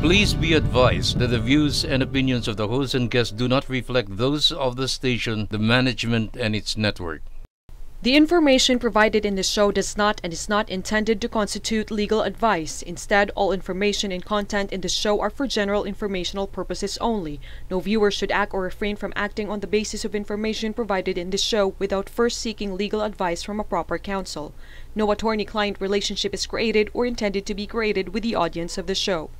Please be advised that the views and opinions of the host and guests do not reflect those of the station, the management, and its network. The information provided in this show does not and is not intended to constitute legal advice. Instead, all information and content in this show are for general informational purposes only. No viewer should act or refrain from acting on the basis of information provided in this show without first seeking legal advice from a proper counsel. No attorney-client relationship is created or intended to be created with the audience of the show.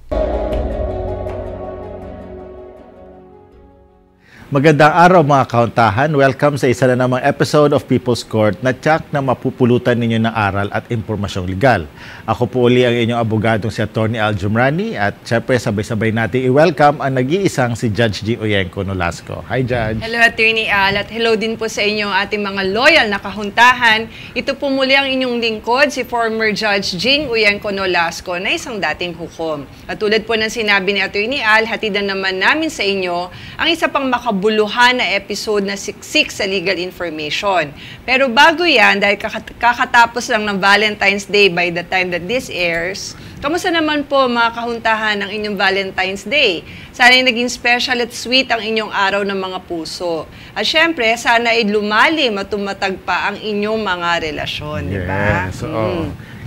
Magandang araw mga kauntahan. Welcome sa isa na namang episode of People's Court na tiyak na mapupulutan ninyo ng aral at impormasyong legal. Ako po uli ang inyong abogadong si Atty. Al Jumrani at syempre sabay-sabay natin i-welcome ang nag-iisang si Judge Jing Uyenko Nolasco. Hi Judge! Hello Atty. Al at hello din po sa inyo ating mga loyal na kahuntahan. Ito po muli ang inyong lingkod, si former Judge Jing Uyenko Nolasco na isang dating hukom. At tulad po ng sinabi ni Atty. Al, hatidan naman namin sa inyo ang isa pang makabuluhan na episode na siksik sa legal information. Pero bago yan, dahil kakatapos lang ng Valentine's Day by the time that this airs, kamusta naman po mga kahuntahan ng inyong Valentine's Day? Sana ay naging special at sweet ang inyong araw ng mga puso. At syempre, sana ay lumalim at tumatag pa ang inyong mga relasyon, di ba? Yes,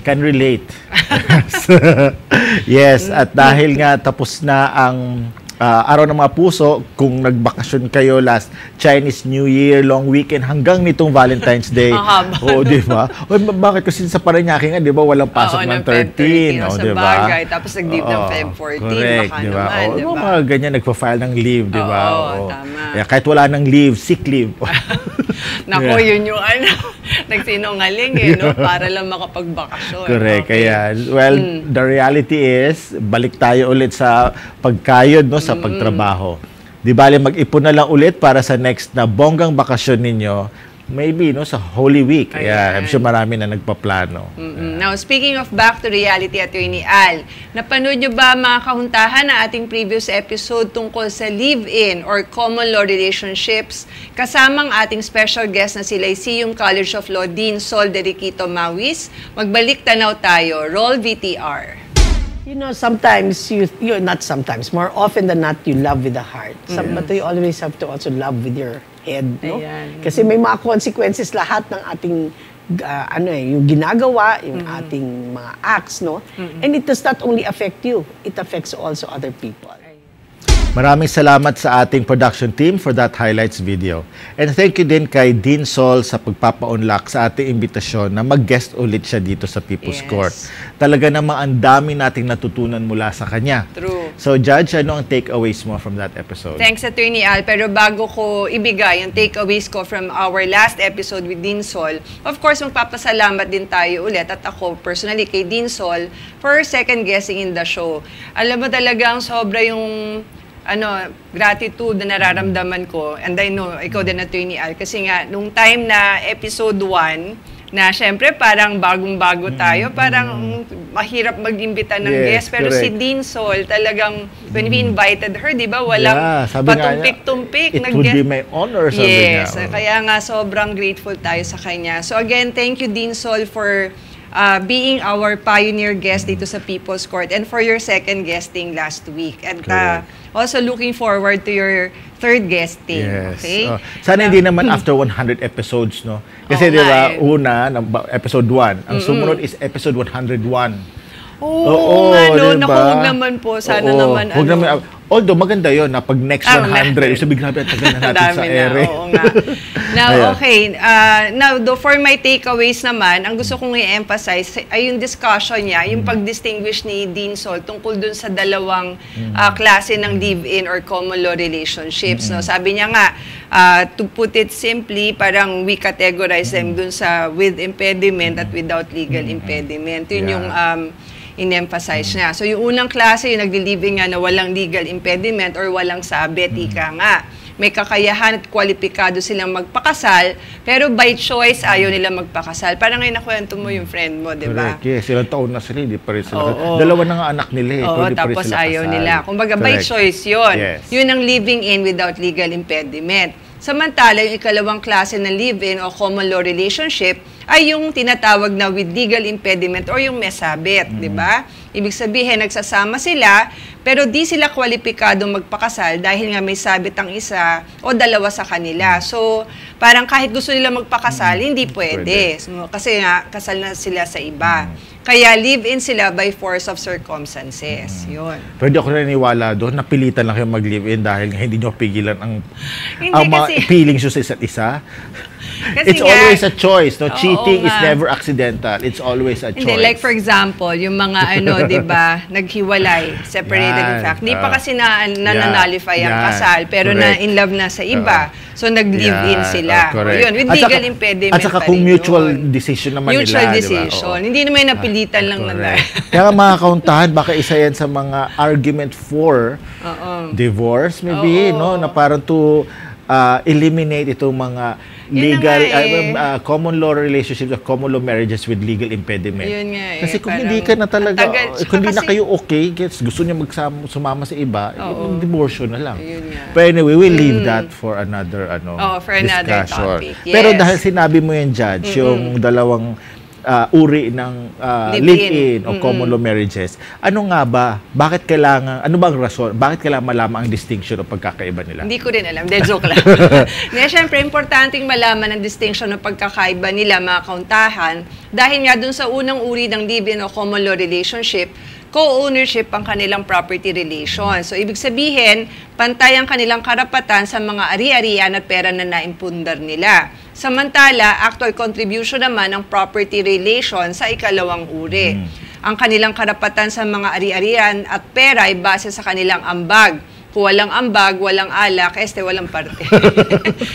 can relate. Yes, at dahil nga tapos na ang araw ng mga puso, kung nagbakasyon kayo last Chinese New Year, long weekend, hanggang nitong Valentine's Day. Oo, di ba? Bakit? Kasi sa Parañaque nga, di ba, walang pasok ng 13. Oo, di ba? Tapos nag-leave ng Feb 14. Correct, baka di ba? naman, di ba? Mga ganyan, nagpa-file ng leave, di ba? Oo, tama. Kahit wala ng leave, sick leave. Nako, yun yung nagsinungaling no? Para lang makapagbakasyon. Correct. Okay. Kaya, well, the reality is, balik tayo ulit sa pagkayod, no, sa pagtrabaho. Di bali, mag-ipon na lang ulit para sa next na bonggang bakasyon ninyo, maybe, no, sa Holy Week. Yeah, I'm sure marami na nagpaplano. Now, speaking of back to reality, Atty. Al, napanood nyo ba mga kahuntahan na ating previous episode tungkol sa live-in or common law relationships? Kasamang ating special guest na sila CUM College of Law Dean Sol Deriquito Mawis. Magbalik tanaw tayo. Roll VTR. You know, sometimes not sometimes, more often than not, you love with the heart. But you always have to also love with your head, no? Ayan. Kasi may mga consequences lahat ng ating yung ginagawa, yung ating mga acts, no? And it does not only affect you, it affects also other people. Maraming salamat sa ating production team for that highlights video. And thank you din kay Dean Sol sa pagpapa-unlock sa ating imbitasyon na mag-guest ulit siya dito sa People's Court. Talaga namang ang dami nating natutunan mula sa kanya. True. So Judge, ano ang takeaways mo from that episode? Thanks, Atty. Al. Pero bago ko ibigay yung takeaways ko from our last episode with Dean Sol, of course, magpapasalamat din tayo ulit at ako personally kay Dean Sol for second guessing in the show. Alam mo talagang sobra yung gratitude na nararamdaman ko, and I know, ikaw din, Atty. Al, kasi nga, nung time na episode 1, na syempre parang bagong-bago tayo, parang mahirap mag-imbita ng guest, pero correct. Si Dean Sol talagang, when we invited her, di ba, walang patumpik-tumpik. It would be my honor, sabi niya. Yes, kaya nga sobrang grateful tayo sa kanya. So again, thank you, Dean Sol, for being our pioneer guest dito sa People's Court and for your second guesting last week. And also looking forward to your third guesting. Yes. Okay? Sana hindi naman after 100 episodes, no? Kasi di ba, una, episode 1. Ang sumunod is episode 101. Oo, naku, huwag naman po. Sana naman, huwag naman. Although, maganda yun na pag next 100, sabi grabe, tagal na natin sa ere. Oo nga. Now, okay. Now, for my takeaways naman, ang gusto kong i-emphasize ay yung discussion niya, yung pag-distinguish ni Dean Sol tungkol dun sa dalawang klase ng live-in or common law relationships. No? Sabi niya nga, to put it simply, parang we categorize them dun sa with impediment at without legal impediment. Yun yung in-emphasize niya. So, yung unang klase, yung nagli-living nga na walang legal impediment or walang sabit, ika nga. May kakayahan at kwalipikado silang magpakasal, pero by choice, ayaw nila magpakasal. Parang ngayon nakwento mo yung friend mo, di ba? Correct. Yes, ilang taon na sila, hindi pa rin sila. Dalawa na nga anak nila eh. Oo, tapos ayaw nila. Kumbaga, by choice yun. Yes. Yun ang living in without legal impediment. Samantala, yung ikalawang klase ng live-in o common law relationship ay yung tinatawag na with legal impediment or yung mesabit, di ba? Ibig sabihin, nagsasama sila, pero di sila kwalipikadong magpakasal dahil nga may sabit ang isa o dalawa sa kanila. So, parang kahit gusto nila magpakasal, hindi pwede. So, kasi nga, kasal na sila sa iba. Kaya live-in sila by force of circumstances. Yun. Pero di ako naniniwala doon, napilitan lang kayo mag-live-in dahil hindi nyo pigilan ang mga kasi feelings nyo sa isa't isa. Kasi It's nga, always a choice. No? oo Cheating is nga. never accidental. It's always a choice. Hindi, like for example, yung mga di ba, naghiwalay, separated in Yan. fact. Hindi pa kasi nananalify ang Yan. kasal, pero Correct. na in love na sa iba. So nag-live-in sila. Correct. Yun, with legal impediment At saka pa kung rin mutual yun. decision naman Mutual nila. decision. Diba? Hindi naman napilitan lang na Correct. Kaya nga mga kauntahan, baka isa yan sa mga argument for divorce, maybe, no? Na parang to eliminate itong mga legal, common law relationships, common law marriages with legal impediment. Yun nga Kasi kung hindi ka na talaga, kung hindi na kayo okay, gusto niya sumama sa iba, divorce na lang. But anyway, we'll leave that for another for another discussion. topic. Yes. Pero dahil sinabi mo yan, Judge, yung dalawang uri ng live-in o common law marriages, ano nga ba? Bakit kailangan, ano bang rason? Bakit kailangan malaman ang distinction o pagkakaiba nila? Hindi ko rin alam. De, joke lang. Siyempre, importanteng malaman ang distinction ng pagkakaiba nila, mga kauntahan, dahil nga dun sa unang uri ng live-in o common law relationship, co-ownership ang kanilang property relation. So, ibig sabihin, pantay ang kanilang karapatan sa mga ari-arian at pera na naimpundar nila. Samantala, actual contribution naman ng property relation sa ikalawang uri. Ang kanilang karapatan sa mga ari-arian at pera ay base sa kanilang ambag. Kung walang ambag, walang alak, walang parte.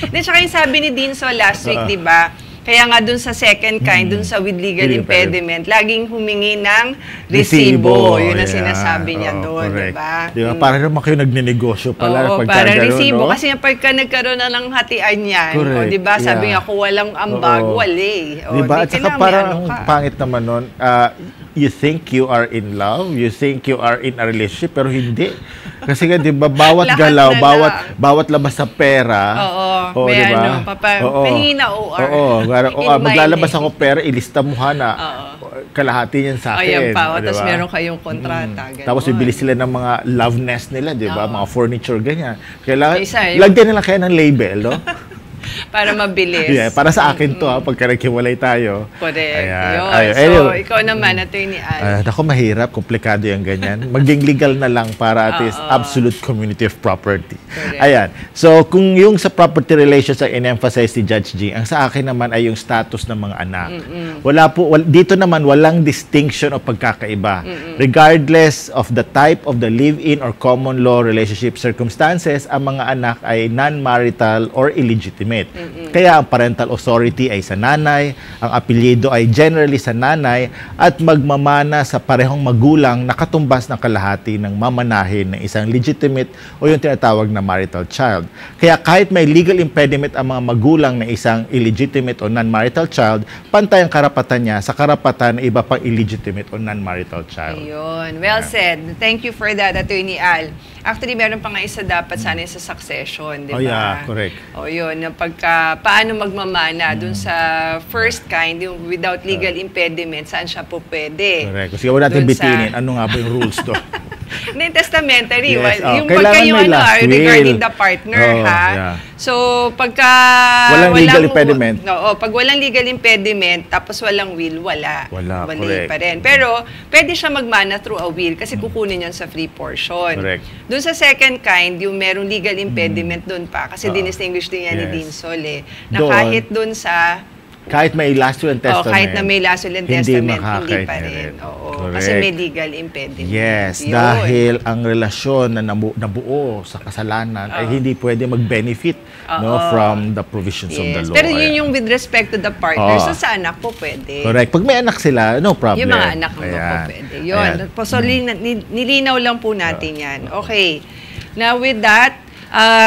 Tsaka yung sabi ni Dinso last week, di ba? Kaya nga dun sa second kind, dun sa with legal impediment, laging humingi ng resibo. Yun ang sinasabi niya doon, di ba? Di ba? Para naman kayo nagnenegosyo pala. Oo, parang resibo. Kasi pagka nagkaroon na ng hatian yan, di ba? Sabi nga, kung walang ambag, wali. Di ba? At saka parang pangit naman nun, you think you are in love, you think you are in a relationship, pero hindi. Kasi nga, di ba, bawat galaw, bawat labas sa pera, may di ba? Pahingi na OR. Maglalabas ako pera, ilista mo na kalahati niyan sa akin. Ayan pa, tapos meron kayong kontrata. Tapos bibili sila ng mga love nest nila, di ba? Mga furniture, ganyan. Kailangan, lagyan nila kaya ng label, no? Para mabilis. Yeah, para sa akin to, pagka naghiwalay tayo. Correct. Anyway, so, ikaw naman, Attorney Al. Ako mahirap, komplikado yung ganyan. Maging legal na lang para at least absolute community of property. Correct. Ayan. So, kung yung sa property relations ang in-emphasize ni Judge G, ang sa akin naman ay yung status ng mga anak. Dito naman, walang distinction o pagkakaiba. Regardless of the type of the live-in or common law relationship circumstances, ang mga anak ay non-marital or illegitimate. Kaya ang parental authority ay sa nanay, ang apelyido ay generally sa nanay, at magmamana sa parehong magulang na katumbas ng kalahati ng mamanahin ng isang legitimate o yung tinatawag na marital child. Kaya kahit may legal impediment ang mga magulang ng isang illegitimate o non-marital child, pantay ang karapatan niya sa karapatan ng iba pang illegitimate o non-marital child. Ayun. Well said. Thank you for that, Attorney Al. Actually, meron pa nga isa dapat sana sa succession, di ba? Oh yeah, correct. Yun. Paano magmamana dun sa first kind, yung without legal impediment, saan siya po pwede? Correct. Kasi wala natin bitinin. Ano nga ba yung rules to? Hindi, testamentary. Yes. Yung pagka yung regarding the partner, Yeah. So, pagka walang legal impediment. Pag walang legal impediment, tapos walang will, wala. Mali pa rin. Pero, pwede siya magmana through a will kasi kukunin yun sa free portion. Correct. Doon sa second kind, yung merong legal impediment doon pa kasi dinistinguish din yan ni Dean Sol na kahit doon sa kahit may last will and testament. Kahit na may last will and testament, hindi pa rin. Kasi may legal impediment. Yes, dahil ang relasyon na nabuo sa kasalanan ay hindi pwede mag-benefit from the provisions of the law. Pero yun yung with respect to the partner. So sa anak po pwede. Correct. Pag may anak sila, no problem. Yung mga anak mo po pwede. Yun. So nilinaw lang po natin yan. Okay. Now with that,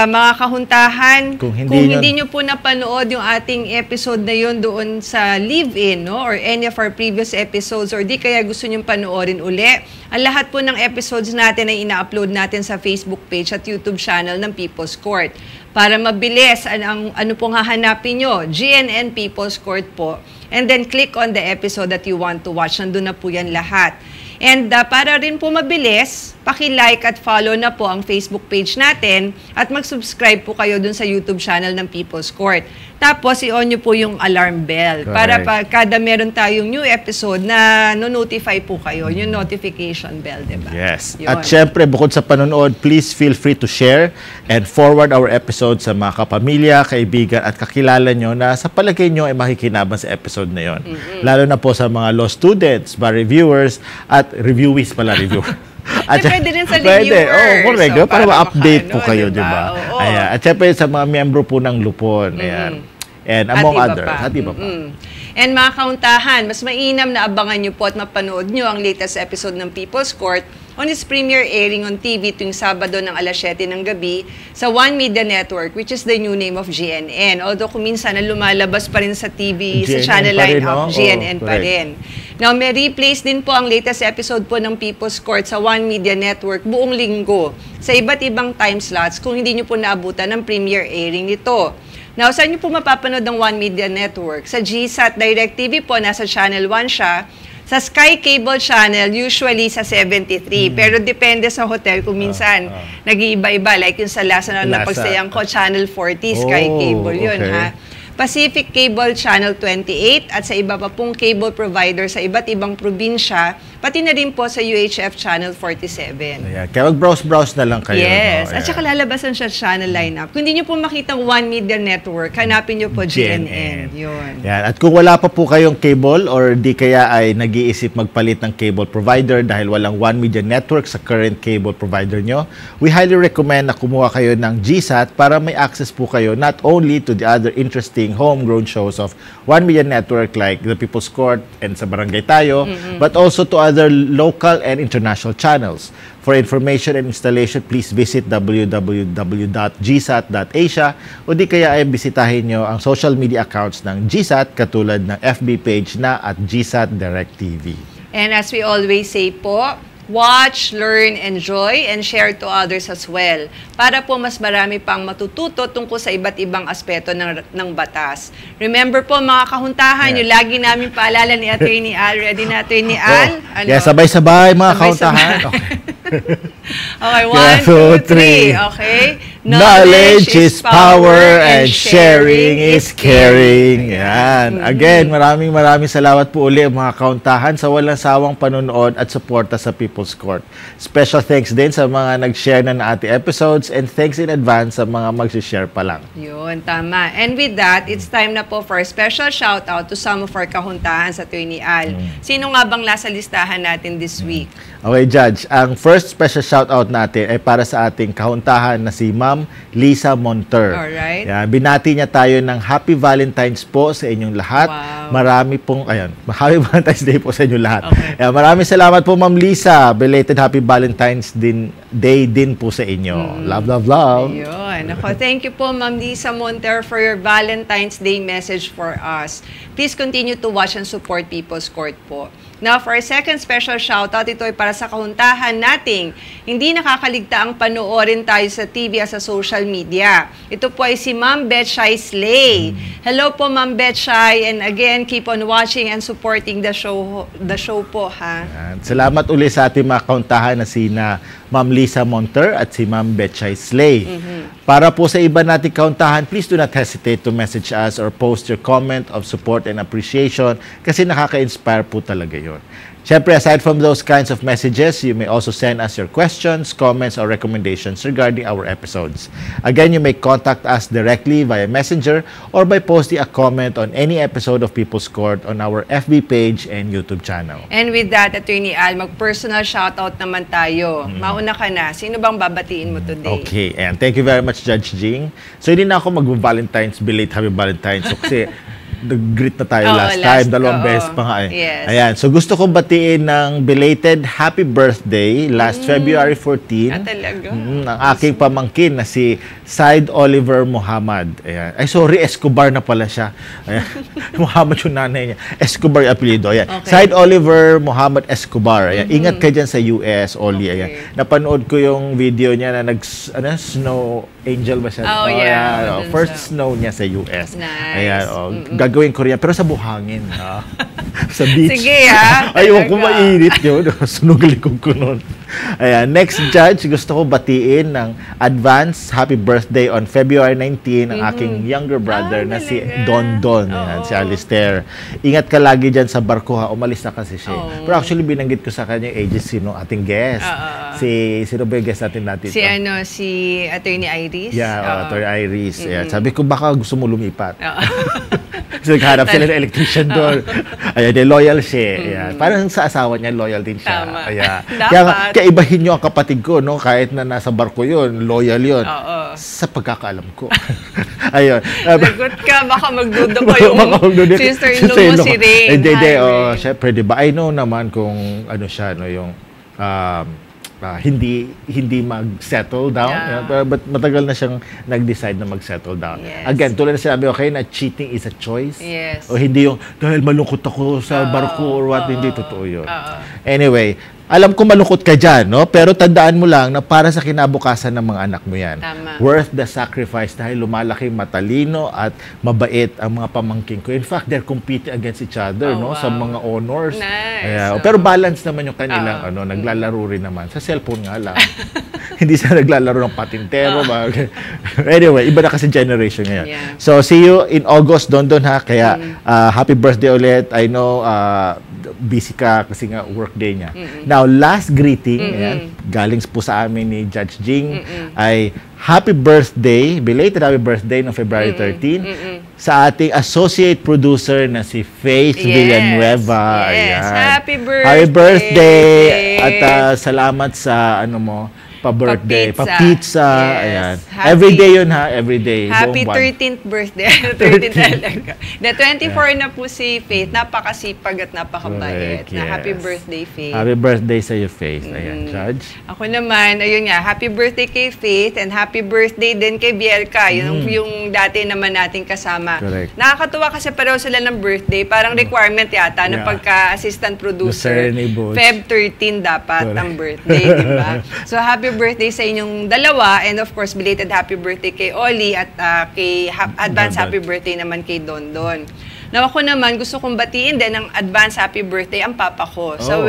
mga kahuntahan, kung hindi nyo po napanood yung ating episode na yun doon sa live-in, or any of our previous episodes, or di kaya gusto nyo panoorin uli, ang lahat po ng episodes natin ay ina-upload natin sa Facebook page at YouTube channel ng People's Court. Para mabilis, ano pong hahanapin nyo? GNN People's Court po. And then click on the episode that you want to watch. Nandun na po yan lahat. And para rin po mabilis, paki-like at follow na po ang Facebook page natin at mag-subscribe po kayo dun sa YouTube channel ng People's Court. Tapos, i-on nyo po yung alarm bell. Correct. Para kada meron tayong new episode na no-notify po kayo, yung notification bell, diba? Yes. Yun. At syempre, bukod sa panonood, please feel free to share and forward our episode sa mga kapamilya, kaibigan at kakilala nyo na sa palagay nyo ay makikinabang sa episode na yon. Lalo na po sa mga law students, bar reviewers, at reviewees pala, reviewer. At pwede rin sa reviewer. Oo, correct. So, para ma-update po ano, kayo, diba? di ba? Oo. Ayan. At syempre sa mga miyembro po ng Lupon. Ayan. And among others. At iba pa. And mga kauntahan, mas mainam na abangan nyo po at mapanood nyo ang latest episode ng People's Court on its premiere airing on TV tuwing Sabado ng alas 7 ng gabi sa One Media Network, which is the new name of GNN. Although kung minsan na lumalabas pa rin sa TV, GNN sa channel pa rin, line of no? GNN pa Correct. rin. Now, may replays din po ang latest episode po ng People's Court sa One Media Network buong linggo sa iba't ibang time slots kung hindi nyo po naabutan ng premiere airing nito. Now, saan nyo po mapapanood ng One Media Network? Sa GSAT Direct TV po, nasa Channel 1 siya. Sa Sky Cable Channel, usually sa 73. Pero depende sa hotel kung minsan nag-iiba-iba. Like yung sa lasa na napagsayan ko, Channel 40, Sky Cable yun, okay. ha? Pacific Cable Channel 28 at sa iba pa pong cable provider sa iba't ibang probinsya, pati na rin po sa UHF Channel 47. Ayan. Kaya mag-browse na lang kayo. Yes. No? At saka lalabasan siya channel lineup. Kung hindi nyo po makitang One Media Network, hanapin nyo po GNN. Yun. Yan. At kung wala pa po kayong cable or di kaya ay nag-iisip magpalit ng cable provider dahil walang One Media Network sa current cable provider nyo, we highly recommend na kumuha kayo ng GSAT para may access po kayo not only to the other interesting homegrown shows of One Media Network like The People's Court and Sa Barangay Tayo, but also to other local and international channels. For information and installation, please visit www.gsat.asia o di kaya ay bisitahin nyo ang social media accounts ng GSAT katulad ng FB page na at GSAT Direct TV. And as we always say po, watch, learn, enjoy, and share to others as well. Para po mas marami pang matututo tungkol sa iba't ibang aspeto ng batas. Remember po mga kahuntahan, yung lagi namin paalala ni Attorney Al. Ready na Attorney Al? Ano? Yeah, sabay-sabay mga kahuntahan. Okay, 1, 2, 3. Okay. Knowledge is power and sharing is caring. Yan. Again, maraming salamat po uli mga kauntahan sa walang sawang panonood at suporta sa People's Court. Special thanks din sa mga nag-share na ating episodes and thanks in advance sa mga mag-share pa lang. Yun, tama. And with that, it's time na po for a special shout-out to some of our kahuntahan sa Attorney Al. Sino nga bang nasa listahan natin this week? Okay, Judge. Ang first special shoutout natin ay para sa ating kahuntahan na si Ma'am Lisa Monter. Alright. Yan, binati niya tayo ng Happy Valentine's po sa inyong lahat. Wow. Marami pong, Happy Valentine's Day po sa inyong lahat. Okay. Yan, maraming salamat po, Ma'am Lisa. Belated Happy Valentine's Day din po sa inyo. Love, love, love. Ayun. Ako, thank you po, Ma'am Lisa Monter, for your Valentine's Day message for us. Please continue to watch and support People's Court po. Now, for our second special shoutout, ito ay para sa kahuntahan nating hindi nakakaligtaang panoorin tayo sa TV at sa social media. Ito po ay si Ma'am Betchay Slay. Hello po, Ma'am Betchay, and again, keep on watching and supporting the show po, ha? Yan. Salamat uli sa ating mga kahuntahan na sina Ma'am Lisa Monter at si Ma'am Betchay Slay. Para po sa iba nating kahuntahan, please do not hesitate to message us or post your comment of support and appreciation kasi nakaka-inspire po talaga yun. Siyempre, aside from those kinds of messages, you may also send us your questions, comments, or recommendations regarding our episodes. Again, you may contact us directly via Messenger or by posting a comment on any episode of People's Court on our FB page and YouTube channel. And with that, Attorney Al, mag-personal shoutout naman tayo. Mauna ka na. Sino bang babatiin mo today? Okay, and thank you very much, Judge Jing. So, hindi na ako mag-Valentine's, belated Happy Valentine's. So, kasi nag-greet na tayo Oo, last time. Dalawang oo. beses pa nga eh. Yes. Ayan. So gusto ko batiin ng belated happy birthday last February 14. Talaga? Ang aking pamangkin na si Said Oliver Muhammad. Ayan. Ay, sorry, Escobar na pala siya. Ayan. Muhammad yung nanay niya. Escobar yung apelido. Ayan. Okay. Said Oliver Muhammad Escobar. Ayan. Ingat ka dyan sa US, Oli. Ayan. Napanood ko yung video niya na snow angel ba siya? Oh, yeah. Ayan. First snow niya sa US. Nice. Ayan. Gagawin ko rin yan, pero sa buhangin. Sa beach. Sige, ha? Ayoko Talaga. mainit yun. Sunugalikog ko nun. Ayan. Next judge, gusto ko batiin ng advance happy birthday on February 19 ang aking younger brother na si talaga? Don. Ayan, si Alistair. Ingat ka lagi dyan sa barko ha. Umalis na kasi siya. Pero actually, binanggit ko sa kanya yung ages sino ating guest. Sino ba yung guest natin natin? Si Attorney Iris? Yeah, Atty. Iris. Ayan. Sabi ko, baka gusto mo lumipat. Kasi naghanap sila ng electrician doon. Ayan, loyal siya. Ayan. Parang sa asawa niya, loyal din siya. Tama. Ayan. Dapat. Kaya ibahin niyo ang kapatid ko, no? Kahit na nasa barko yun, loyal yun. Sa pagkakaalam ko. Ayun. Lagot ka, baka magdudo ko yung sister-in-law mo si Rain. Hindi, syempre, di ba? I know naman kung ano siya, no, yung hindi mag-settle down. Yeah. But matagal na siyang nag-decide na mag-settle down. Yes. Again, tulad na sinabi, okay, na cheating is a choice. Yes. O hindi yung, dahil malungkot ako sa barko or what, hindi totoo yun. Anyway, alam ko malungkot ka dyan, no? Pero tandaan mo lang na para sa kinabukasan ng mga anak mo yan. Tama. Worth the sacrifice dahil lumalaki matalino at mabait ang mga pamangkin ko. In fact, they're competing against each other, no? Sa mga honors. Nice. Pero balance naman yung kanilang, naglalaro rin naman. Sa cellphone nga lang. Hindi sila naglalaro ng patintero. Anyway, iba na kasi generation ngayon. Yeah. So, see you in August, Don ha. Kaya, happy birthday ulit. I know, busy ka kasi nga workday niya. Now, last greeting, ayan, galing po sa amin ni Judge Jing, ay happy birthday, belated happy birthday no February 13 sa ating associate producer na si Faith Villanueva. Yes. Ayan. Happy birthday! Happy birthday! At salamat sa pa-birthday, pa-pizza. Yes. Ayan. Happy- Everyday yun ha, everyday. Happy Buong buwan. 13th birthday. 13th talaga. The 24 na po si Faith. Napakasipag at napakabait. Correct, Na happy yes. birthday, Faith. Happy birthday sa iyo, Faith. Ayan, Judge. Ako naman, ayun nga, happy birthday kay Faith and happy birthday din kay Bielka, yung dati naman nating kasama. Correct. Nakakatuwa kasi pareho sila ng birthday, parang requirement yata na Yeah. pagka-assistant producer, Lucerne Butch. Feb 13 dapat Correct. ang birthday, di ba? So happy birthday sa inyong dalawa and of course, belated happy birthday kay Oli at kay advance Don. happy birthday naman kay Don. Now ako naman, gusto kong batiin din ng advance happy birthday ang papa ko. Sa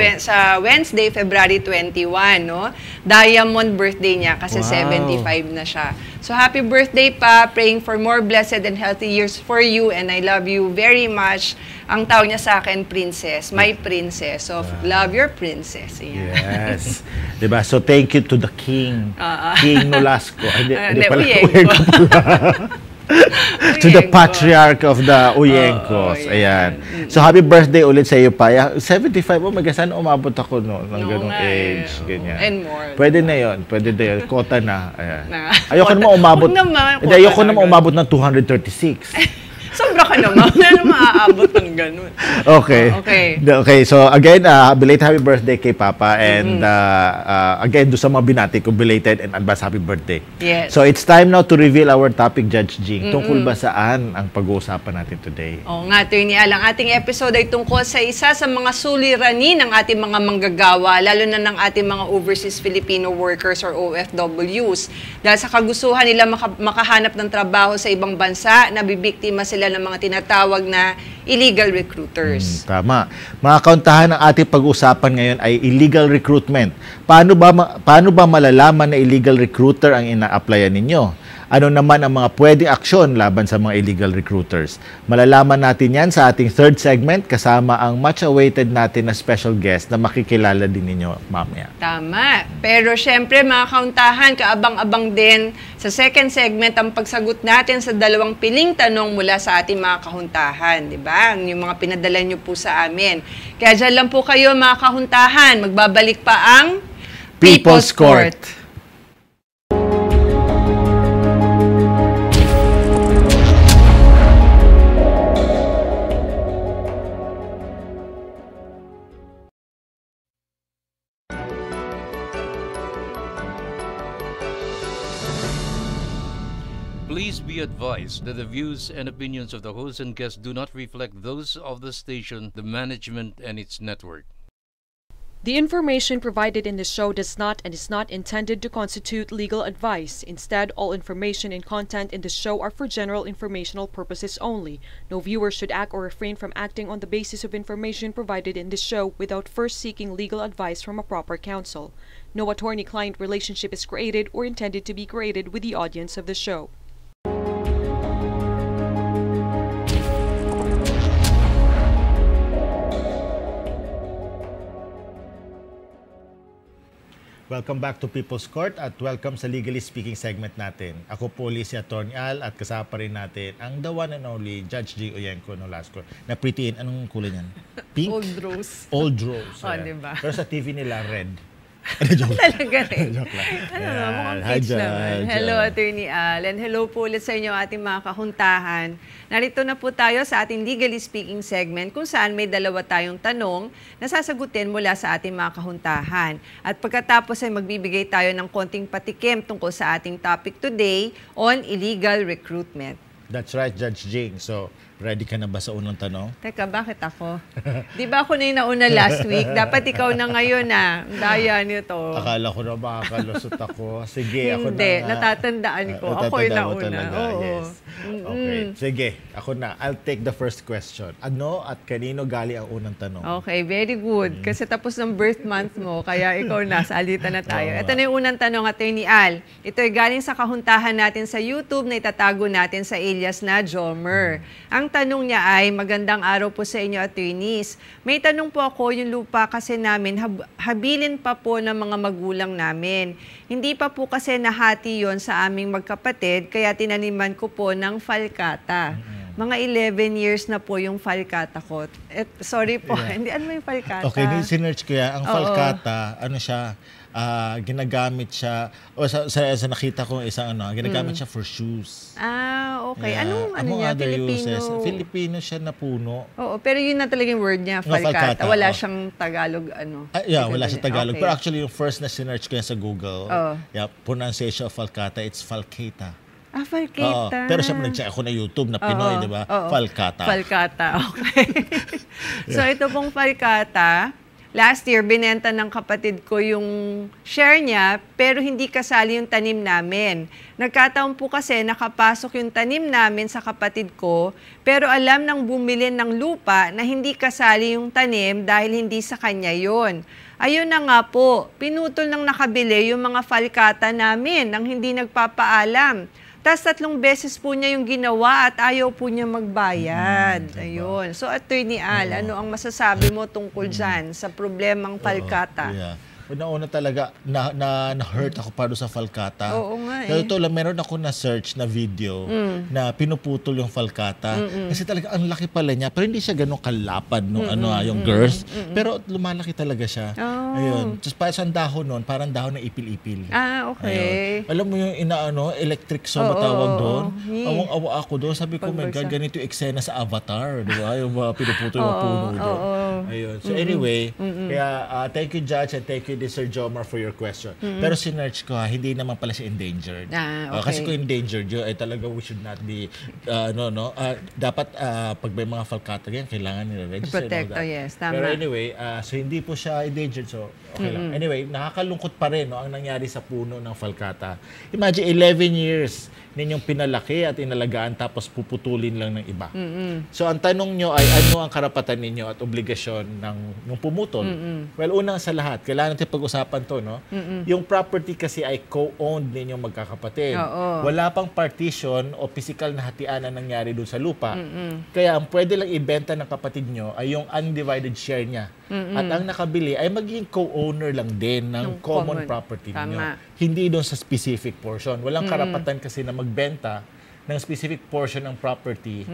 Wednesday, February 21, no? Diamond birthday niya kasi Wow. 75 na siya. So happy birthday pa, praying for more blessed and healthy years for you and I love you very much. Ang tawag niya sa akin, princess, my princess. So love your princess. Ayan. Yes. Diba? So, thank you to the king. King Nolasco. Hindi pala. Uyenko. Uyenko pala. To the Uyenko. patriarch of the Uyenkos. Ayan. So, happy birthday ulit sa iyo pa. 75, oh my God, saan umabot ako no, ng ganong nga age. eh. Ganyan. And more. Pwede na yun. Pwede na yun. Kota na. Ayan. Ayoko Kota. naman umabot. Huwag naman, Hindi, kota ayoko na naman agad. umabot ng 236. Sobra ka naman. Ano maaabot ng ganun? Okay. Okay. So again, belated happy birthday kay Papa and again, doon sa mga binati ko, belated and advance happy birthday. Yes. So it's time now to reveal our topic, Judge Jing. Tungkol ba saan ang pag-uusapan natin today? Oo nga, Attorney Al, ang ating episode ay tungkol sa isa sa mga suliranin ng ating mga manggagawa, lalo na ng ating mga overseas Filipino workers or OFWs. Dahil sa kagustuhan nila makahanap ng trabaho sa ibang bansa, nabibiktima sila ng mga tinatawag na illegal recruiters. Tama. Mga kauntahan ng ating pag-usapan ngayon ay illegal recruitment. Paano ba malalaman na illegal recruiter ang ina-applyan ninyo? Ano naman ang mga pwedeng aksyon laban sa mga illegal recruiters? Malalaman natin yan sa ating third segment kasama ang much-awaited natin na special guest na makikilala din ninyo mamaya. Tama. Pero syempre, mga kauntahan, kaabang-abang din sa second segment ang pagsagot natin sa dalawang piling tanong mula sa ating mga kahuntahan. Diba? Yung mga pinadala nyo po sa amin. Kaya dyan lang po kayo, mga kahuntahan. Magbabalik pa ang People's Court. Please be advised that the views and opinions of the host and guests do not reflect those of the station, the management, and its network. The information provided in this show does not and is not intended to constitute legal advice. Instead, all information and content in this show are for general informational purposes only. No viewer should act or refrain from acting on the basis of information provided in this show without first seeking legal advice from a proper counsel. No attorney-client relationship is created or intended to be created with the audience of the show. Welcome back to People's Court at welcome sa Legally Speaking segment natin. Ako po ulit si Atty. Al at kasama pa rin natin ang the one and only Judge G. Oyenko no last court. Na-pretty anong kulay niyan? Pink? Old rose. Old rose. Oh, diba? Pero sa TV nila, red. Talaga rin. Joke lang. Mukhang Hi, peach naman. Judge. Hello, Atty. Al. And hello po ulit sa inyo ating mga kahuntahan. Narito na po tayo sa ating Legally Speaking segment kung saan may dalawa tayong tanong na sasagutin mula sa ating mga kahuntahan. At pagkatapos ay magbibigay tayo ng konting patikim tungkol sa ating topic today on illegal recruitment. That's right, Judge Jing. So, ready ka na ba sa unang tanong? Teka, bakit ako? Di ba ako na yung nauna last week? Dapat ikaw na ngayon na. Daya nito. Akala ko na makakalusot ako. Sige, ako na Hindi, nga. natatandaan ko. Ako yung Natatandaan mo nauna. talaga, Oo. yes. Okay, sige. Ako na. I'll take the first question. Ano at kanino gali ang unang tanong? Okay, very good. Kasi tapos ng birth month mo, kaya ikaw na, salitan na tayo. Ito na yung unang tanong, Atty. Al. Ito ay galing sa kahuntahan natin sa YouTube na itatago natin sa alias na Jomer. Ang tanong niya ay, magandang araw po sa inyo, attorneys. May tanong po ako, yung lupa kasi namin, habilin pa po ng mga magulang namin. Hindi pa po kasi nahati yon sa aming magkapatid, kaya tinaniman ko po ng falcata. Mga 11 years na po yung falcata ko. Sorry po, hindi ano yung falcata? Okay, sinerch ko yan. Ang falcata, ano siya, ginagamit siya, o sa nakita ko isang ginagamit siya for shoes. Okay. Yeah. Anong niya? Other Filipino? uses. Filipino siya na puno. Oo, pero yun na talaga yung word niya, falcata. Wala siyang Tagalog, Wala siya Tagalog. Okay. Pero actually, yung first na sinerch ko yan sa Google, pronunciation of falcata, it's falcata. Falcata. Pero siya nag-check ako na YouTube na Pinoy, di ba? Falcata. Falcata, okay. So ito pong falcata, last year, binenta ng kapatid ko yung share niya, pero hindi kasali yung tanim namin. Nagkataon po kasi nakapasok yung tanim namin sa kapatid ko, pero alam ng bumili ng lupa na hindi kasali yung tanim dahil hindi sa kanya yon. Ayun na nga po, pinutol ng nakabili yung mga falcata namin nang hindi nagpapaalam. Tapos 3 beses po niya yung ginawa at ayaw po niya magbayad. Ayun. So, Atty. Al, ano ang masasabi mo tungkol dyan sa problemang falcata? Una-una talaga, na-hurt ako para sa falcata. Oo nga Pero ito lang, meron ako na-search na video na pinuputol yung falcata. Kasi talaga, ang laki pala niya. Pero hindi siya ganun kalapad nung yung girth. Pero lumalaki talaga siya. Ayun. Tapos parang isang dahon nun, parang dahon na ipil-ipil. Okay. Ayun. Alam mo yung electric saw matawag doon? Awang-awa ako doon. Sabi ko, my God, ganito yung eksena sa Avatar. Di ba? Yung pinuputol yung puno doon. Ayun. So anyway, kaya thank you, Judge, and thank you, Sir Jomar, for your question. Pero sinerch ko, hindi naman pala siya endangered. Okay. Kasi kung endangered yun, talaga we should not be, dapat pag may mga falcata yan, kailangan nire-register. Protect, yes, tama. Pero anyway, so hindi po siya endangered, so okay lang. Anyway, nakakalungkot pa rin ang nangyari sa puno ng falcata. Imagine, 11 years ninyong pinalaki at inalagaan tapos puputulin lang ng iba. So ang tanong nyo ay ano ang karapatan ninyo at obligasyon ng pumutol? Well, unang sa lahat, kailangan natin pag-usapan to, no? Yung property kasi ay co-owned ninyong magkakapatid. Wala pang partition o physical na hatian na nangyari doon sa lupa. Kaya ang pwede lang ibenta ng kapatid nyo ay yung undivided share niya. At ang nakabili ay magiging co-owner lang din ng common property niyo. Hindi doon sa specific portion. Walang karapatan kasi na magbenta ng specific portion ng property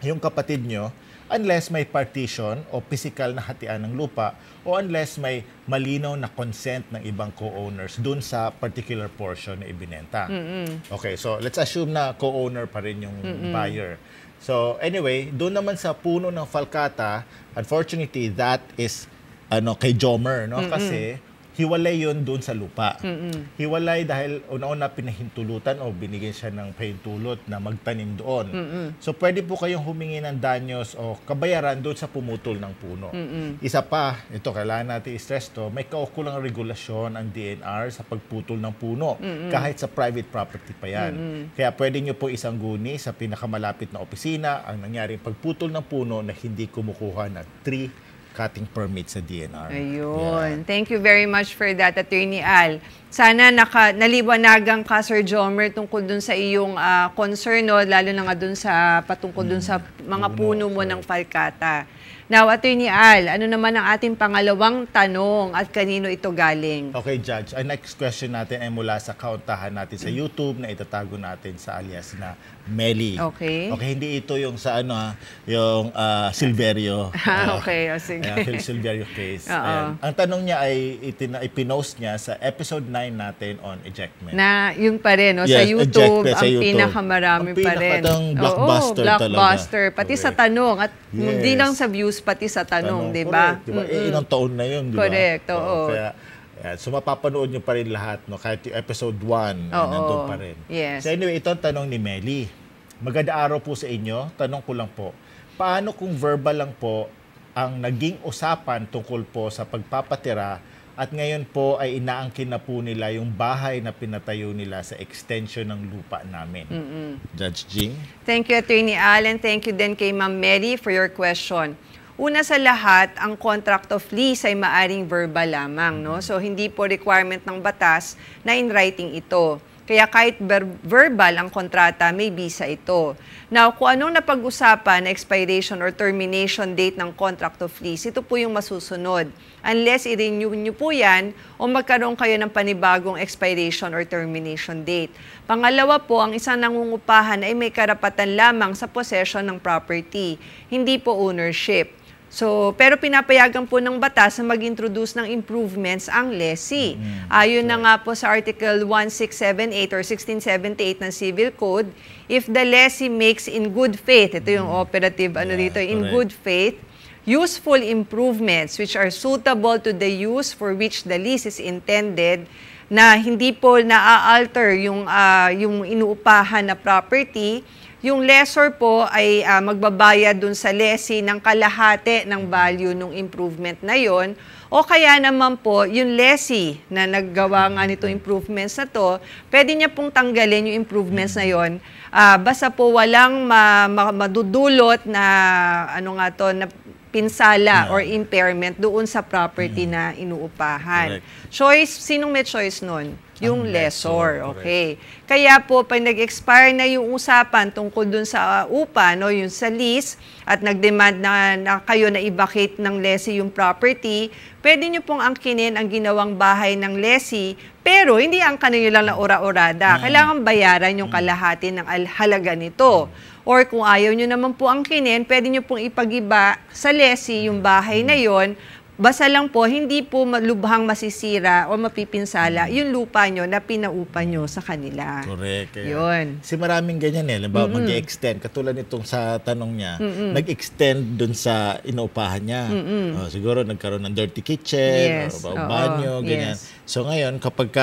yung kapatid nyo unless may partition o physical na hatian ng lupa o unless may malinaw na consent ng ibang co-owners dun sa particular portion na ibinenta. Okay, so let's assume na co-owner pa rin yung buyer. So anyway, doon naman sa puno ng falcata, unfortunately, that is kay Jomer, no? Kasi hiwalay yun doon sa lupa. Hiwalay dahil una-una pinahintulutan o binigyan siya ng pahintulot na magtanim doon. So pwede po kayong humingi ng danyos o kabayaran doon sa pumutol ng puno. Isa pa, ito kailangan natin i-stress to, may kaukulang regulasyon ang DNR sa pagputol ng puno kahit sa private property pa yan. Kaya pwede nyo po isang guni sa pinakamalapit na opisina ang nangyaring pagputol ng puno na hindi kumukuha ng tree cutting permit sa DNR. Ayun. Thank you very much for that, Attorney Al. Sana naliwanagan ka, Sir Jomer, tungkol dun sa iyong concern, no? Lalo na nga dun sa patungkol dun sa mga puno mo ng Falcata. Now, Attorney Al, ano naman ang ating pangalawang tanong at kanino ito galing? Okay, Judge. Ang next question natin ay mula sa kauntahan natin sa YouTube na itatago natin sa alias na Meli. Okay. Okay, hindi ito yung sa yung Silverio. Okay, sige. Silverio case. Ang tanong niya ay ipinost niya sa episode 9 natin on ejectment. Na yung pa rin, no? Yes, sa YouTube, ejected, ang pinakamarami pa rin. Ang blockbuster talaga. Blockbuster. Pati Correct. sa tanong. At Yes. hindi lang sa views, pati sa tanong, di ba? Diba? Ilang taon na yun, di ba? Correct, oo. Kaya, so mapapanood nyo pa rin lahat, no? Kahit yung episode 1, nandun pa rin. Yes. So anyway, ito ang tanong ni Meli. Maganda araw po sa inyo. Tanong ko lang po, paano kung verbal lang po ang naging usapan tungkol po sa pagpapatira at ngayon po ay inaangkin na po nila yung bahay na pinatayo nila sa extension ng lupa namin? Judge Jing? Thank you, Attorney Allen. Thank you din kay Ma'am Mary for your question. Una sa lahat, ang contract of lease ay maaring verbal lamang, no? So hindi po requirement ng batas na in writing ito. Kaya kahit verbal ang kontrata, may bisa ito. Now, kung anong napag-usapan na expiration or termination date ng contract of lease, ito po yung masusunod. Unless i-renew nyo po yan o magkaroon kayo ng panibagong expiration or termination date. Pangalawa po, ang isang nangungupahan ay may karapatan lamang sa possession ng property, hindi po ownership. So, pero pinapayagan po ng batas na mag-introduce ng improvements ang lessee. Ayon na nga po sa Article 1678 or 1678 ng Civil Code, if the lessee makes in good faith, ito yung operative dito, in good faith, useful improvements which are suitable to the use for which the lease is intended, na hindi po na-alter yung inuupahan na property, yung lessor po ay magbabayad dun sa lessee ng kalahati ng value ng improvement na yon. O kaya naman po, yung lessee na naggawa nga nitong improvements na to, pwede niya pong tanggalin yung improvements na yon. Basta po walang madudulot na na pinsala or impairment doon sa property na inuupahan. Correct. Choice, sinong may choice nun? Yung lessor, okay. Kaya po, pag nag-expire na yung usapan tungkol dun sa upa, no, yung sa lease, at nag-demand na kayo na i-vacate ng lessee yung property, pwede nyo pong angkinin ang ginawang bahay ng lessee, pero hindi ang kanyo lang na ora-orada. Kailangan bayaran yung kalahati ng halaga nito. Or kung ayaw nyo naman po angkinin, pwede nyo pong ipag-iba sa lessee yung bahay na yon. Basta lang po, hindi po lubhang masisira o mapipinsala yung lupa nyo na pinaupa nyo sa kanila. Correct. Yun. Kasi maraming ganyan mag-extend. Katulad nitong sa tanong niya, nag-extend dun sa inuupahan niya. Siguro nagkaroon ng dirty kitchen, o banyo, ganyan. Yes. So ngayon, kapag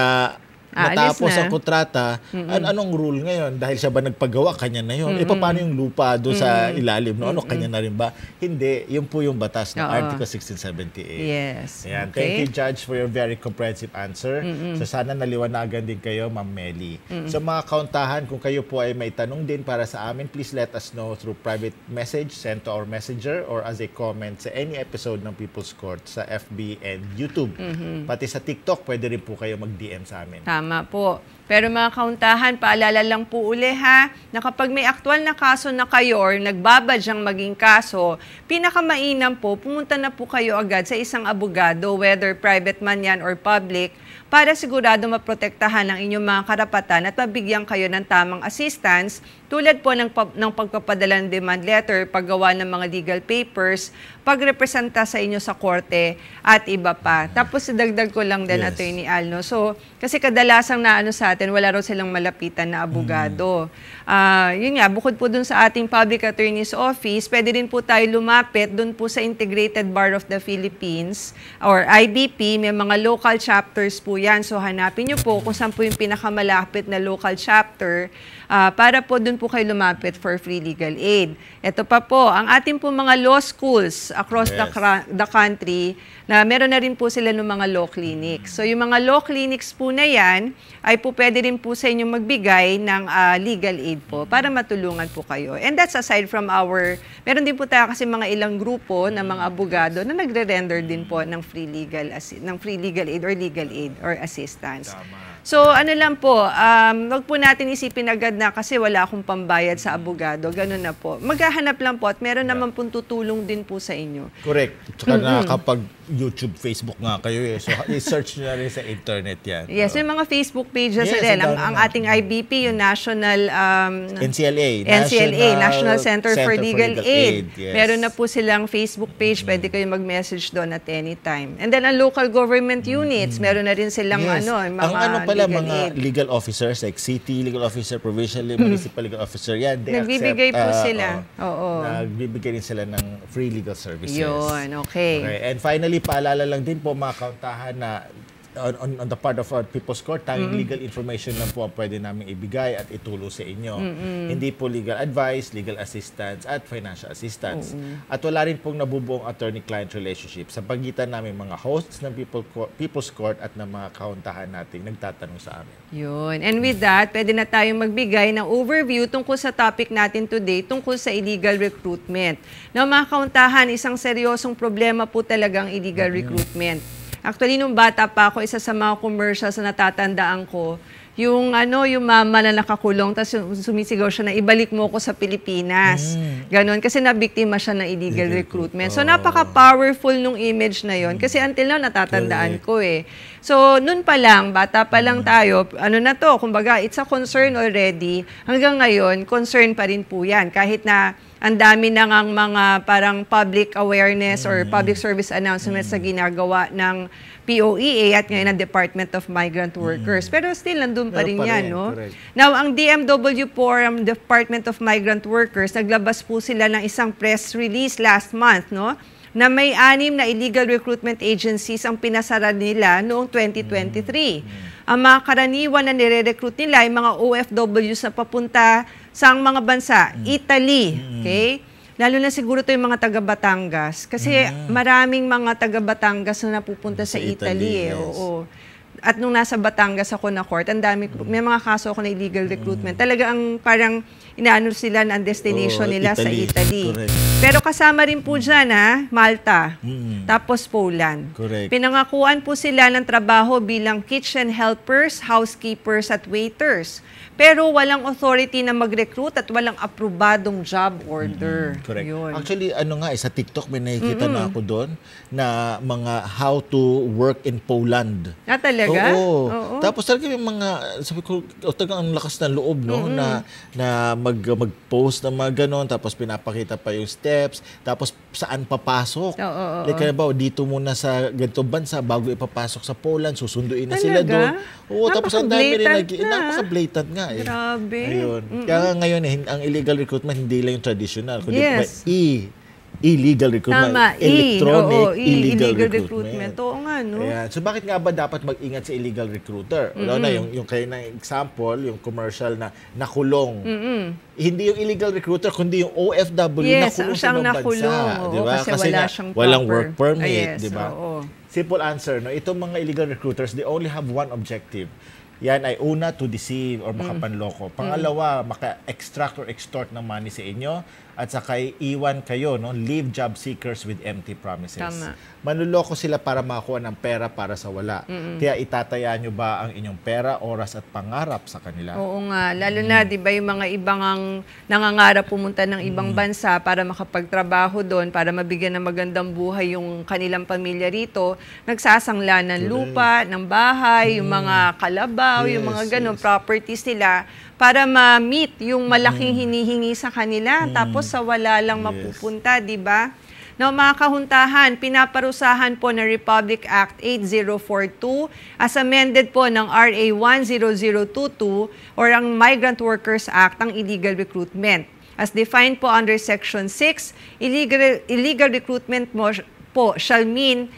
natapos ang kontrata, anong rule ngayon? Dahil siya ba nagpagawa, kanya na yun. Paano yung lupa doon sa ilalim? No? Kanya na rin ba? Hindi. Yun po yung batas ng Article 1678. Yes. Ayan. Okay. Thank you, Judge, for your very comprehensive answer. So sana naliwanagan din kayo, Ma'am Meli. So mga kauntahan, kung kayo po ay may tanong din para sa amin, please let us know through private message sent to our messenger or as a comment sa any episode ng People's Court sa FB and YouTube. Pati sa TikTok, pwede rin po kayo mag-DM sa amin. Tama po. Pero mga kauntahan, paalala lang po uli ha, na kapag may aktwal na kaso na kayo or nagbabadyang maging kaso, pinakamainam po, pumunta na po kayo agad sa isang abogado, whether private man yan or public, para sigurado maprotektahan ang inyong mga karapatan at mabigyan kayo ng tamang assistance tulad po ng pagpapadala ng demand letter, paggawa ng mga legal papers, pagrepresenta sa inyo sa korte at iba pa. Tapos idagdag ko lang din, Attorney Alno. So, kasi kadalasan kadalasang naano sa atin, wala raw silang malapitan na abogado. Yun nga, bukod po dun sa ating Public Attorney's Office, pwede rin po tayo lumapit dun po sa Integrated Bar of the Philippines or IBP. May mga local chapters po yan. So hanapin nyo po kung saan po yung pinakamalapit na local chapter para po dun po kayo lumapit for free legal aid. Ito pa po, ang ating po mga law schools across the country, na meron na rin po sila ng mga law clinics. So yung mga law clinics po na yan, ay po pwede rin po sa inyo magbigay ng legal aid po para matulungan po kayo. And that's aside from meron din po tayo kasi mga ilang grupo ng mga abogado na nagre-render din po ng free legal aid or assistance. So ano lang po, wag po natin isipin agad na kasi wala akong pambayad sa abogado, ganun na po. Maghahanap lang po at meron naman pong tutulong din po sa inyo. Correct. Tsaka nakakapag YouTube, Facebook nga kayo eh. So i-search nyo na rin sa internet yan. Yes, may mga Facebook pages rin. Ang ating IBP, yung National NCLA, National Center for Legal Aid. Yes. Meron na po silang Facebook page, pwede kayo mag-message doon at any time. And then ang local government units, meron na rin silang mga legal officers, like city legal officer, provincial municipal legal officer, yan. Nagbibigay po sila. Nagbibigay rin sila ng free legal services. Yun, okay. And finally, paalala lang din po mga kauntahan na on the part of our People's Court, tanging legal information lang po ang pwede namin ibigay at itulong sa inyo. Hindi po legal advice, legal assistance, at financial assistance. At wala rin pong nabubuong attorney-client relationship sa pagitan namin mga hosts ng People's Court at ng mga kauntahan nating nagtatanong sa amin. Yun. And with that, pwede na tayong magbigay ng overview tungkol sa topic natin today, tungkol sa illegal recruitment. Now, mga kauntahan, isang seryosong problema po talagang illegal recruitment. Actually, nung bata pa ako, isa sa mga commercials na natatandaan ko, yung mama na nakakulong, tapos sumisigaw siya na ibalik mo ko sa Pilipinas. Ganon, kasi nabiktima siya ng illegal recruitment. So, napaka-powerful nung image na yon. Kasi until now, natatandaan ko eh. So, nun pa lang, bata pa lang tayo, kumbaga, it's a concern already. Hanggang ngayon, concern pa rin po yan. Kahit na ang dami na ngang mga parang public awareness or public service announcements na ginagawa ng POEA at ngayon ng Department of Migrant Workers. Pero still, nandun pa rin yan, no? Now, ang DMW po, ang Department of Migrant Workers, naglabas po sila ng isang press release last month, no? Na may 6 na illegal recruitment agencies ang pinasara nila noong 2023. Ang mga karaniwan na nire-recruit nila ay mga OFWs na papunta sa mga bansa, Italy, okay? Lalo na siguro ito yung mga taga-Batangas. Kasi maraming mga taga-Batangas na napupunta sa Italy. Yes. Oo. At nung nasa Batangas ako na court, may mga kaso ako na illegal recruitment. Talaga ang parang inaano sila ng destination nila sa Italy. Correct. Pero kasama rin po dyan, Malta. Tapos Poland. Correct. Pinangakuan po sila ng trabaho bilang kitchen helpers, housekeepers at waiters. Pero walang authority na mag-recruit at walang aprobadong job order. Correct. Yun. Actually, sa TikTok may nakikita na ako doon na mga how to work in Poland. Talaga? Oo. Tapos talaga yung mga, sabi ko, talagang ang lakas ng loob, no? Na mag-post ng mga ganon, tapos pinapakita pa yung steps, tapos saan papasok. Like, dito muna sa ganitong bansa, bago ipapasok sa Poland, susunduin na sila doon. Oo, tapos ang dami rin napaka-blatant nga. Grabe. Ayun. Kaya ngayon, ang illegal recruitment, hindi lang yung traditional, kundi illegal recruitment. Tama. Electronic illegal recruitment. Oo nga, no? Ayan. So, bakit nga ba dapat mag-ingat sa illegal recruiter? Yung kayo na example, yung commercial na nakulong. Hindi yung illegal recruiter, kundi yung OFW nakulong sa ibang bansa. Diba? Kasi wala siyang walang work permit. Yes, diba? Simple answer, no? Itong mga illegal recruiters, they only have one objective. Yan ay una, to deceive or makapanloko. Pangalawa, maka-extract or extort ng money sa inyo. At saka iwan kayo, no? Leave job seekers with empty promises. Tama. Manluloko sila para makakuha ng pera para sa wala. Kaya itataya nyo ba ang inyong pera, oras at pangarap sa kanila? Oo nga. Lalo na, di ba, yung mga ibang nangangarap pumunta ng ibang bansa para makapagtrabaho doon, para mabigyan ng magandang buhay yung kanilang pamilya rito, nagsasangla ng lupa, ng bahay, yung mga kalabaw, yung mga ganun, properties nila, para ma-meet yung malaking hinihingi sa kanila, tapos sa wala lang mapupunta, di ba? Now, mga kahuntahan, pinaparusahan po ng Republic Act 8042 as amended po ng RA 10022 or ang Migrant Workers Act ang illegal recruitment. As defined po under Section 6, illegal recruitment po shall mean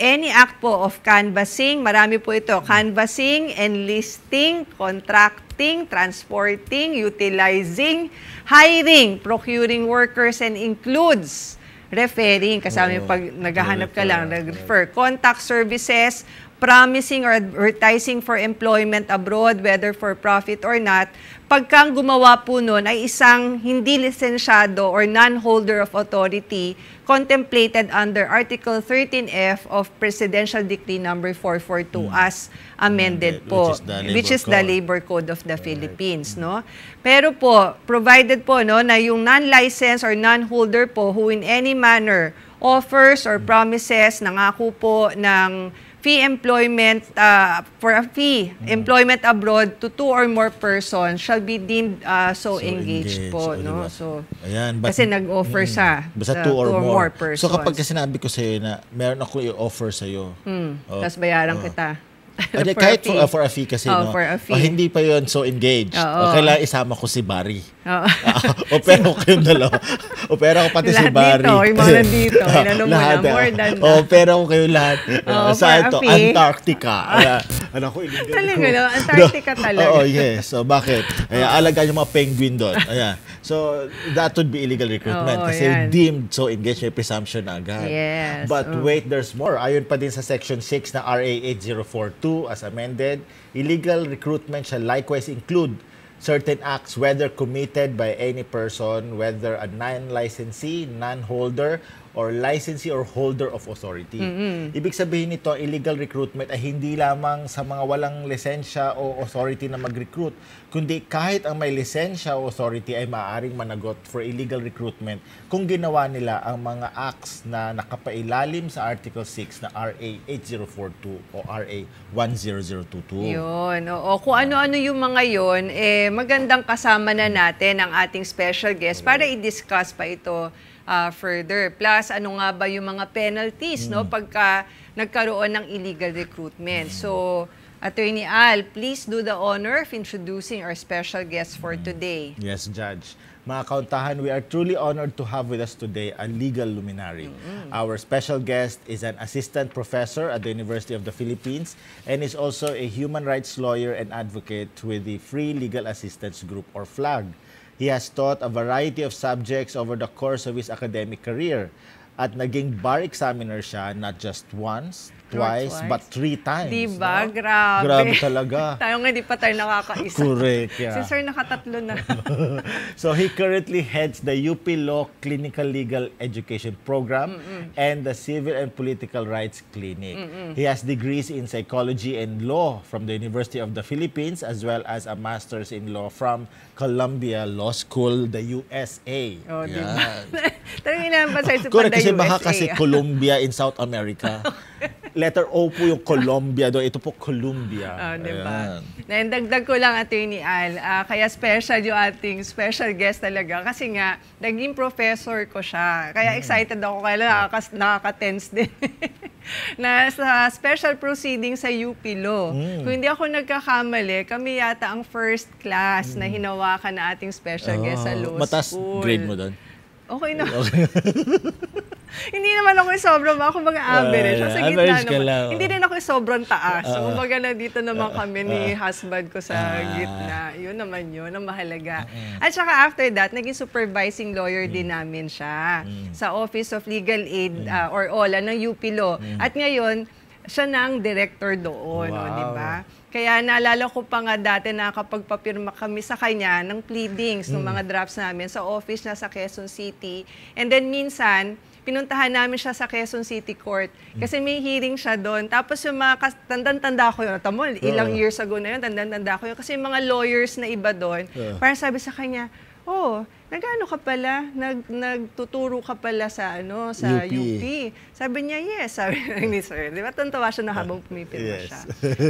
any act po of canvassing, marami po ito, canvassing, enlisting, contracting, transporting, utilizing, hiring, procuring workers, and includes referring, kasama yung pag naghahanap ka lang, nag-refer, contact services, promising or advertising for employment abroad, whether for profit or not. Pagkang gumawa po nun ay isang hindi lisensyado or non-holder of authority contemplated under Article 13F of Presidential Decree number 442 as amended po, which is the Labor Code of the Philippines, no? Pero po, provided po no na yung non-licensed or non-holder po who in any manner offers or promises nangako po ng fee employment for a fee employment abroad to 2 or more persons shall be deemed so engaged po, no? Diba? So ayan, kasi nag-offer sa basta 2 or more persons. So kapag sinabi ko sa iyo na meron ako i-offer sa iyo, tapos bayaran kita. Kahit for a fee kasi, no? For a fee. Hindi pa yon so engaged. Kailangan isama ko si Barry. O pero kayong dalawa. O pero ako pati si Barry. Lahat dito, yung mga nandito. Inano mo na, more than that. O pero kayo lahat. Saan to? Antarctica. Ano ko, illegal. Talaga, no? Antarctica talaga. Oo, yes. So bakit? Alagaan yung mga penguin doon. Ayan. So that would be illegal recruitment. Kasi deemed so engaged, may presumption na agad. Yes. But wait, there's more. Ayon pa din sa Section 6 na RA 8042, as amended, illegal recruitment shall likewise include certain acts whether committed by any person, whether a non-licensee, non-holder, or licensee or holder of authority. Ibig sabihin nito, illegal recruitment ay hindi lamang sa mga walang lisensya o authority na mag-recruit, kundi kahit ang may lisensya o authority ay maaaring managot for illegal recruitment kung ginawa nila ang mga acts na nakapailalim sa Article 6 na RA 8042 o RA 10022. Yun. Oo. Kung ano-ano yung mga yun, magandang kasama na natin ang ating special guest para i-discuss pa ito further. Plus, ano nga ba yung mga penalties no pagka nagkaroon ng illegal recruitment. So, Attorney Al, please do the honor of introducing our special guest for today. Yes, Judge. Mga kauntahan, we are truly honored to have with us today a legal luminary. Our special guest is an assistant professor at the University of the Philippines and is also a human rights lawyer and advocate with the Free Legal Assistance Group or FLAG. He has taught a variety of subjects over the course of his academic career at naging bar examiner siya not just once, twice, but 3 times. Diba? No? Grabe. Grabe talaga. Tayo nga, di pa tayo nakakaisa. Correct. Yeah. Si Sir nakatatlo na. So he currently heads the UP Law Clinical Legal Education Program and the Civil and Political Rights Clinic. He has degrees in psychology and law from the University of the Philippines as well as a master's in law from Columbia Law School, the USA. Oh, diba? Talagang in-emphasize pa the kasi USA. baka kasi Colombia in South America. Letter O po yung Colombia doon. Ito po Columbia. Diba? Dagdag ko lang, Attorney Al, kaya special yung ating special guest talaga. Kasi nga, naging professor ko siya. Kaya excited ako. Kaya nakaka-tense din. Na sa special proceeding sa UP Law. Kung hindi ako nagkakamali, kami yata ang first class na hinawakan na ating special guest sa law matas school. grade mo doon? Okay na. Hindi naman ako yung sobrang, ako mga average. Sa gitna naman. Hindi rin ako yung sobrang taas. So, kumbaga na dito naman kami ni husband ko sa gitna. Yun naman yun, ang mahalaga. At saka after that, naging supervising lawyer din namin siya sa Office of Legal Aid or OLA ng UP Law. At ngayon, siya na ang director doon, di ba? Kaya naalala ko pa nga dati na kapag papirma kami sa kanya ng pleadings, ng mga drafts namin sa office na sa Quezon City. And then minsan, pinuntahan namin siya sa Quezon City Court kasi may hearing siya doon. Tapos yung mga tanda ko yun, tamo, ilang years ago na yun, tanda ko yun. Kasi yung mga lawyers na iba doon, parang sabi sa kanya, nag-ano ka pala? Nagtuturo ka pala sa UP. Sabi niya, yes. Sabi ni Sir. Di ba, tantawa siya na habang pumipirma siya.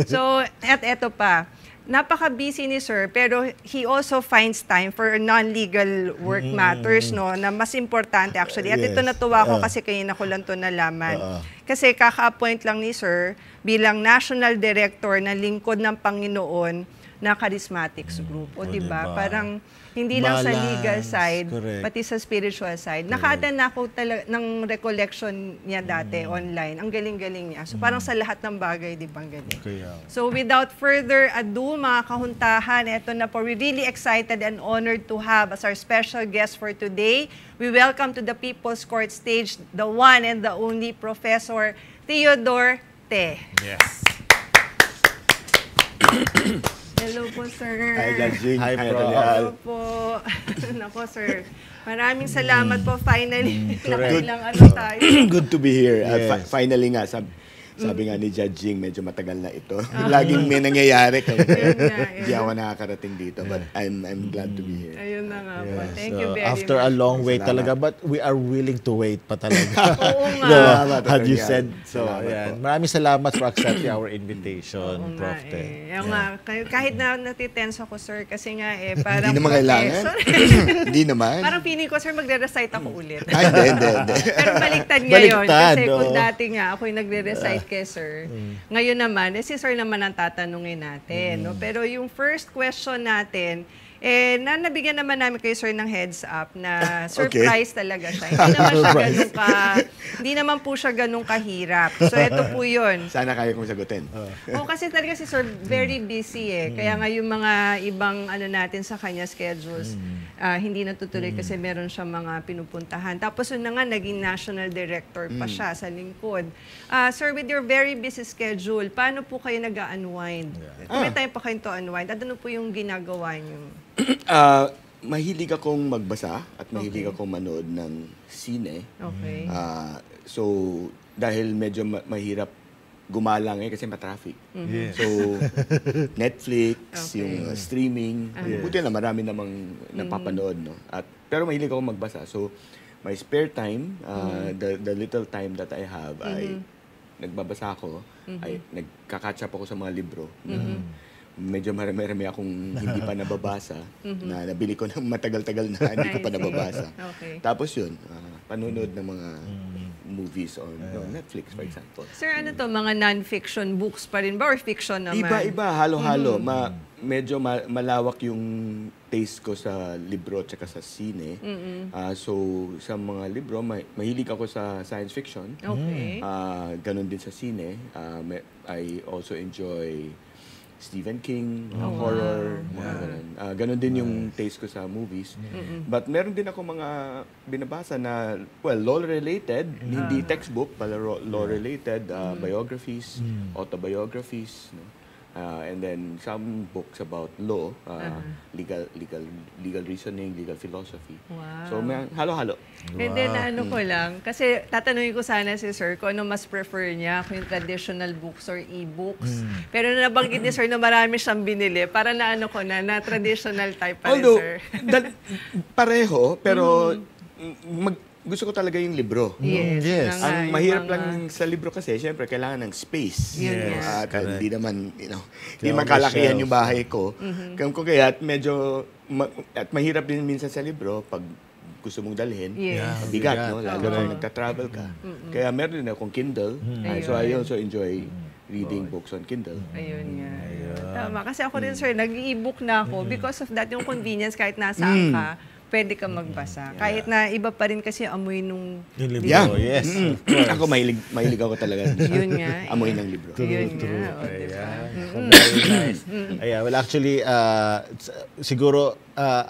So, eto pa. napaka-busy ni Sir, pero he also finds time for non-legal work matters, no, na mas importante actually. At ito natuwa ko kasi kanina ko lang ito nalaman. Kasi kaka-appoint lang ni Sir bilang National Director ng Lingkod ng Panginoon na Charismatics Group. O diba? Parang hindi lang sa legal side, pati sa spiritual side. Naka-attend na ako ng recollection niya dati online. Ang galing-galing niya. So parang sa lahat ng bagay, di ba, ang galing. So without further ado, mga kahuntahan, eto na po, we're really excited and honored to have as our special guest for today. We welcome to the People's Court stage the one and the only Professor Theodore Te. Yes. Hello po, sir. Hi, Judging. Hi, bro. Hello po. Nako, sir. Maraming salamat po. Finally, nakilang ano tayo. Good to be here. Yes. Finally nga, sabi nga ni Judging, medyo matagal na ito. Laging may nangyayari. Hindi ako nakakarating dito. But I'm glad to be here. Ayun na nga po. Yes. Thank you very After much. a long wait talaga, but we are willing to wait pa talaga. Oo nga. Salamat, Had you Atty. said. Al. So, Salamat ayan. po. Maraming salamat for accepting our invitation, Oo Prof. nga Te. eh. Ayun nga. Kahit na natitense ako, sir, kasi nga parang Hindi naman kailangan. Hindi naman. Parang feeling ko, sir, magre-recite ako ulit. Hindi. Pero baliktad ngayon. Baliktad, Kasi kung oo. dati nga ako'y nagre-recite kay sir, ngayon naman, si sir naman ang tatanungin natin. No? Pero yung first question natin, nabigyan naman namin kayo, sir, ng heads up na surprise talaga siya. Hindi naman po siya ganun kahirap. So, ito po yun. Sana kaya kong sagutin. Kasi talaga si sir very busy eh. Kaya nga yung mga ibang natin sa kanya schedules, hindi natutuloy kasi meron siya mga pinupuntahan. Tapos yun na nga, naging national director pa siya sa lingkod. Sir, with your very busy schedule, paano po kayo nag-unwind? Kung may time pa kayo to unwind, ano po yung ginagawa niyo? Mahilig akong magbasa at mahilig akong manood ng sine. Okay. So, dahil medyo mahirap gumalang kasi ma-traffic. So, Netflix, yung streaming, buti na marami namang napapanood. No? Pero mahilig akong magbasa. So, my spare time, the little time that I have, ay nagbabasa ako, ay nagka-catch up ako sa mga libro. Medyo marami akong hindi pa nababasa, na nabili ko ng matagal-tagal na hindi ko pa nababasa. Okay. Tapos yun, panonood ng mga movies on Netflix, for example. Sir, ano to? Mga non-fiction books pa rin ba? Or fiction naman? Iba-iba, halo-halo. Medyo malawak yung taste ko sa libro at sa sine. So, sa mga libro, mahilig ako sa science fiction. Okay. Ganon din sa sine. I also enjoy Stephen King, horror, mga ganun. Ganon din yung taste ko sa movies. But meron din ako mga binabasa na, law-related, hindi textbook, pala law-related, biographies, autobiographies, no? And then some books about law, legal reasoning, legal philosophy. Wow. So may halo-halo. And then ano ko lang, kasi tatanungin ko sana si Sir kung ano mas prefer niya, kung yung traditional books or e-books. Pero nabanggit ni Sir na marami siyang binili, para na ano ko na traditional type pa rin, Although, Sir. pareho, pero gusto ko talaga yung libro. Yes. Ang mahirap lang sa libro kasi, syempre, kailangan ng space. Yes. At hindi naman, hindi on man the kalakihan shelf. yung bahay ko. Kaya medyo, at mahirap din minsan sa libro, pag gusto mong dalhin, Yes. bigat, no? Lalo Correct. na nagta-travel ka. Kaya meron din akong Kindle. So I also enjoy reading books on Kindle. Ayun nga. Tama. Kasi ako rin, Sir, nag-e-book na ako because of that, yung convenience, kahit nasaan ka, pwede ka magbasa. Kahit na iba pa rin kasi amoy nung Yung libro, Yeah. yes. Ako mahilig ako talaga sa Yun nga. amoy ng libro. Yun nga. O, diba? Ayan. Very nice. Ayan. Well, actually, siguro,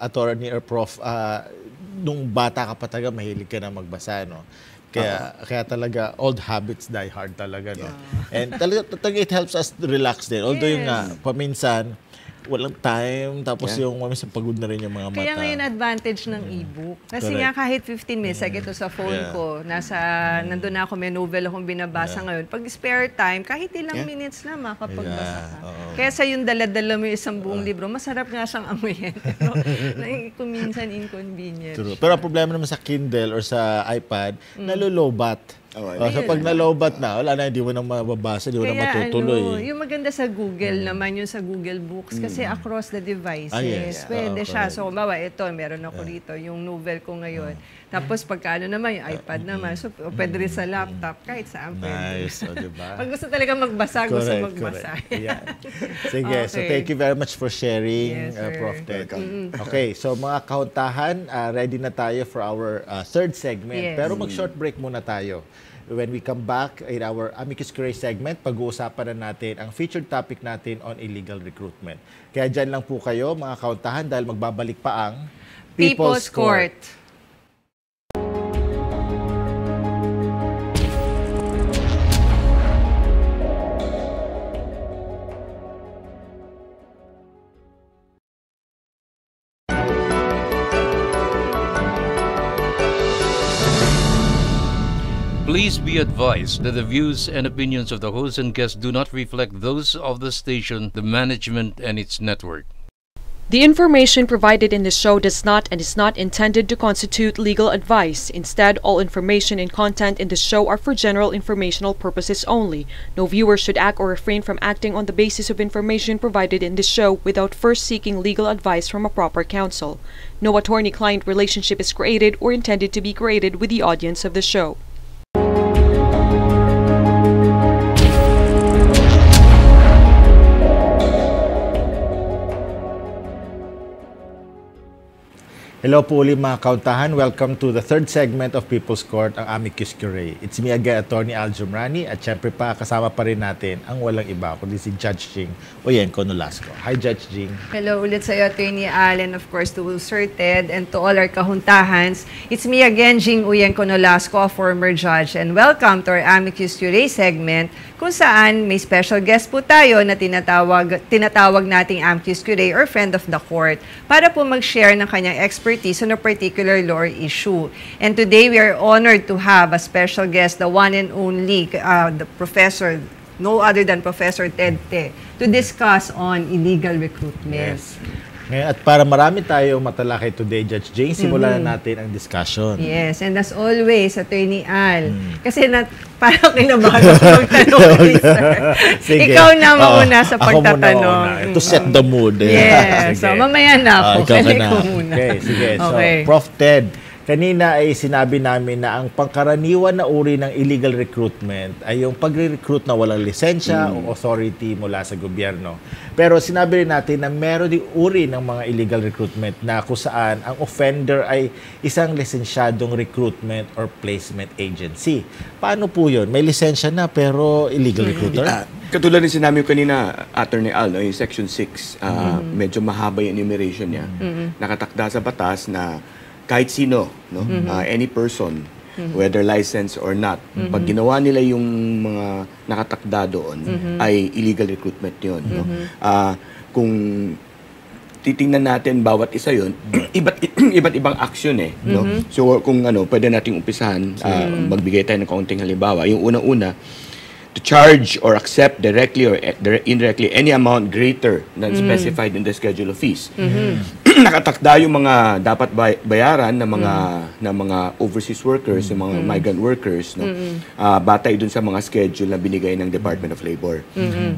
attorney or prof, nung bata ka pa talaga, mahilig ka na magbasa, no? Kaya talaga, old habits die hard talaga, no? And talaga, it helps us relax din. Although yung paminsan, walang time, tapos yung minsan pagod na rin yung mga mata. Kaya ngayon advantage ng e-book. Kasi Correct. nga kahit 15 minutes, like ito sa phone ko, nandun na ako, may novel akong binabasa ngayon. Pag spare time, kahit ilang minutes na makapagbasa ka. Kaya sa yung dala-dala mo yung isang buong libro, masarap nga siyang amuyin. Pero kuminsan inconvenient. True. Pero ang problema naman sa Kindle or sa iPad, nalulobat. So pag nalobat na, wala na, hindi mo na mababasa, hindi mo na matutuloy. Yung maganda sa Google naman, yung sa Google Books, kasi across the devices, pwede siya. So, kumbawa, ito, meron ako rito, yung novel ko ngayon. Tapos, pagka naman, yung iPad naman, so pwede rin sa laptop, kahit saan pwede. Nice, diba? Pag gusto talaga magbasa, gusto magbasa. Yeah. Sige, so thank you very much for sharing, Prof. Ted. Okay, so mga kauntahan, ready na tayo for our third segment. Pero mag-short break muna tayo. When we come back in our Amicus Curiae segment, pag-uusapan na natin ang featured topic natin on illegal recruitment. Kaya dyan lang po kayo, mga kauntahan, dahil magbabalik pa ang People's Court. Please be advised that the views and opinions of the host and guests do not reflect those of the station, the management, and its network. The information provided in this show does not and is not intended to constitute legal advice. Instead, all information and content in this show are for general informational purposes only. No viewer should act or refrain from acting on the basis of information provided in this show without first seeking legal advice from a proper counsel. No attorney-client relationship is created or intended to be created with the audience of the show. Hello po ulit mga kauntahan. Welcome to the third segment of People's Court, ang Amicus Curiae. It's me again, Attorney Al Jumrani, at syempre pa, kasama pa rin natin ang walang iba, kundi si Judge Jing Uyenko Nolasco. Hi, Judge Jing. Hello ulit sa iyo, Attorney Al, and of course to Sir Ted, and to all our kahuntahans. It's me again, Jing Uyenko Nolasco, a former judge, and welcome to our Amicus Curiae segment, kung saan may special guest po tayo na tinatawag nating Amicus Curiae or Friend of the Court para po mag-share ng kanyang expertise on a particular law issue. And today we are honored to have a special guest, the one and only, the professor, no other than Professor Ted Te, to discuss on illegal recruitment. Yes. Ngayon, at para marami tayong matalakay today, Judge Jing, simulan na natin ang discussion. Yes, and as always, Attorney Al, kasi parang kinabahan ako magtanong, sir. Sige. Ikaw na mauna sa pagtatanong. Ako muna. To set the mood. Yes, so mamaya na ako. Ikaw muna. Okay, sige. So, Okay. Prof. Ted, kanina ay sinabi namin na ang pangkaraniwan na uri ng illegal recruitment ay yung pagre-recruit na walang lisensya o authority mula sa gobyerno. Pero sinabi rin natin na meron din uri ng mga illegal recruitment na kung saan ang offender ay isang lisensyadong recruitment or placement agency. Paano po yun? May lisensya na pero illegal recruiter? Katulad rin sinabi ko kanina, Attorney Al, no, yung Section 6, medyo mahaba yung enumeration niya. Nakatakda sa batas na kahit sino, no, any person, whether licensed or not, pag ginawa nila yung mga nakatakda doon, ay illegal recruitment yun. No? Kung titingnan natin bawat isa yun, iba't ibang action eh. No? So kung pwede nating umpisahan, magbigay tayo ng kaunting halimbawa. Yung unang-una, to charge or accept directly or indirectly any amount greater than specified in the schedule of fees. Nakatakda yung mga dapat bayaran ng mga overseas workers, yung mga migrant workers, no? Batay dun sa mga schedule na binigay ng Department of Labor.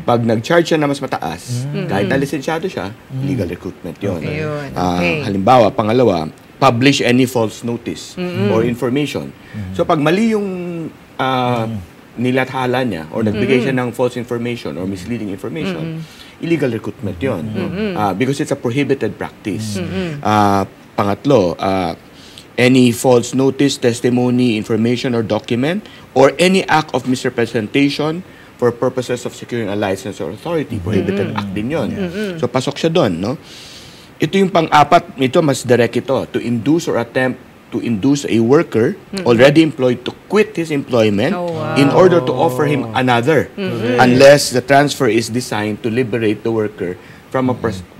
Pag nag-charge siya na mas mataas, kahit na lisensyado siya, legal recruitment yun. Okay. Halimbawa, pangalawa, publish any false notice or information. So pag mali yung nilathala niya or nagbigay siya ng false information or misleading information, illegal recruitment yun. Because it's a prohibited practice. Pangatlo, any false notice, testimony, information, or document, or any act of misrepresentation for purposes of securing a license or authority. Prohibited act din yun. So pasok siya doon, no? Ito yung pang-apat, ito mas direct ito, to induce or attempt to induce a worker already employed to quit his employment in order to offer him another unless the transfer is designed to liberate the worker from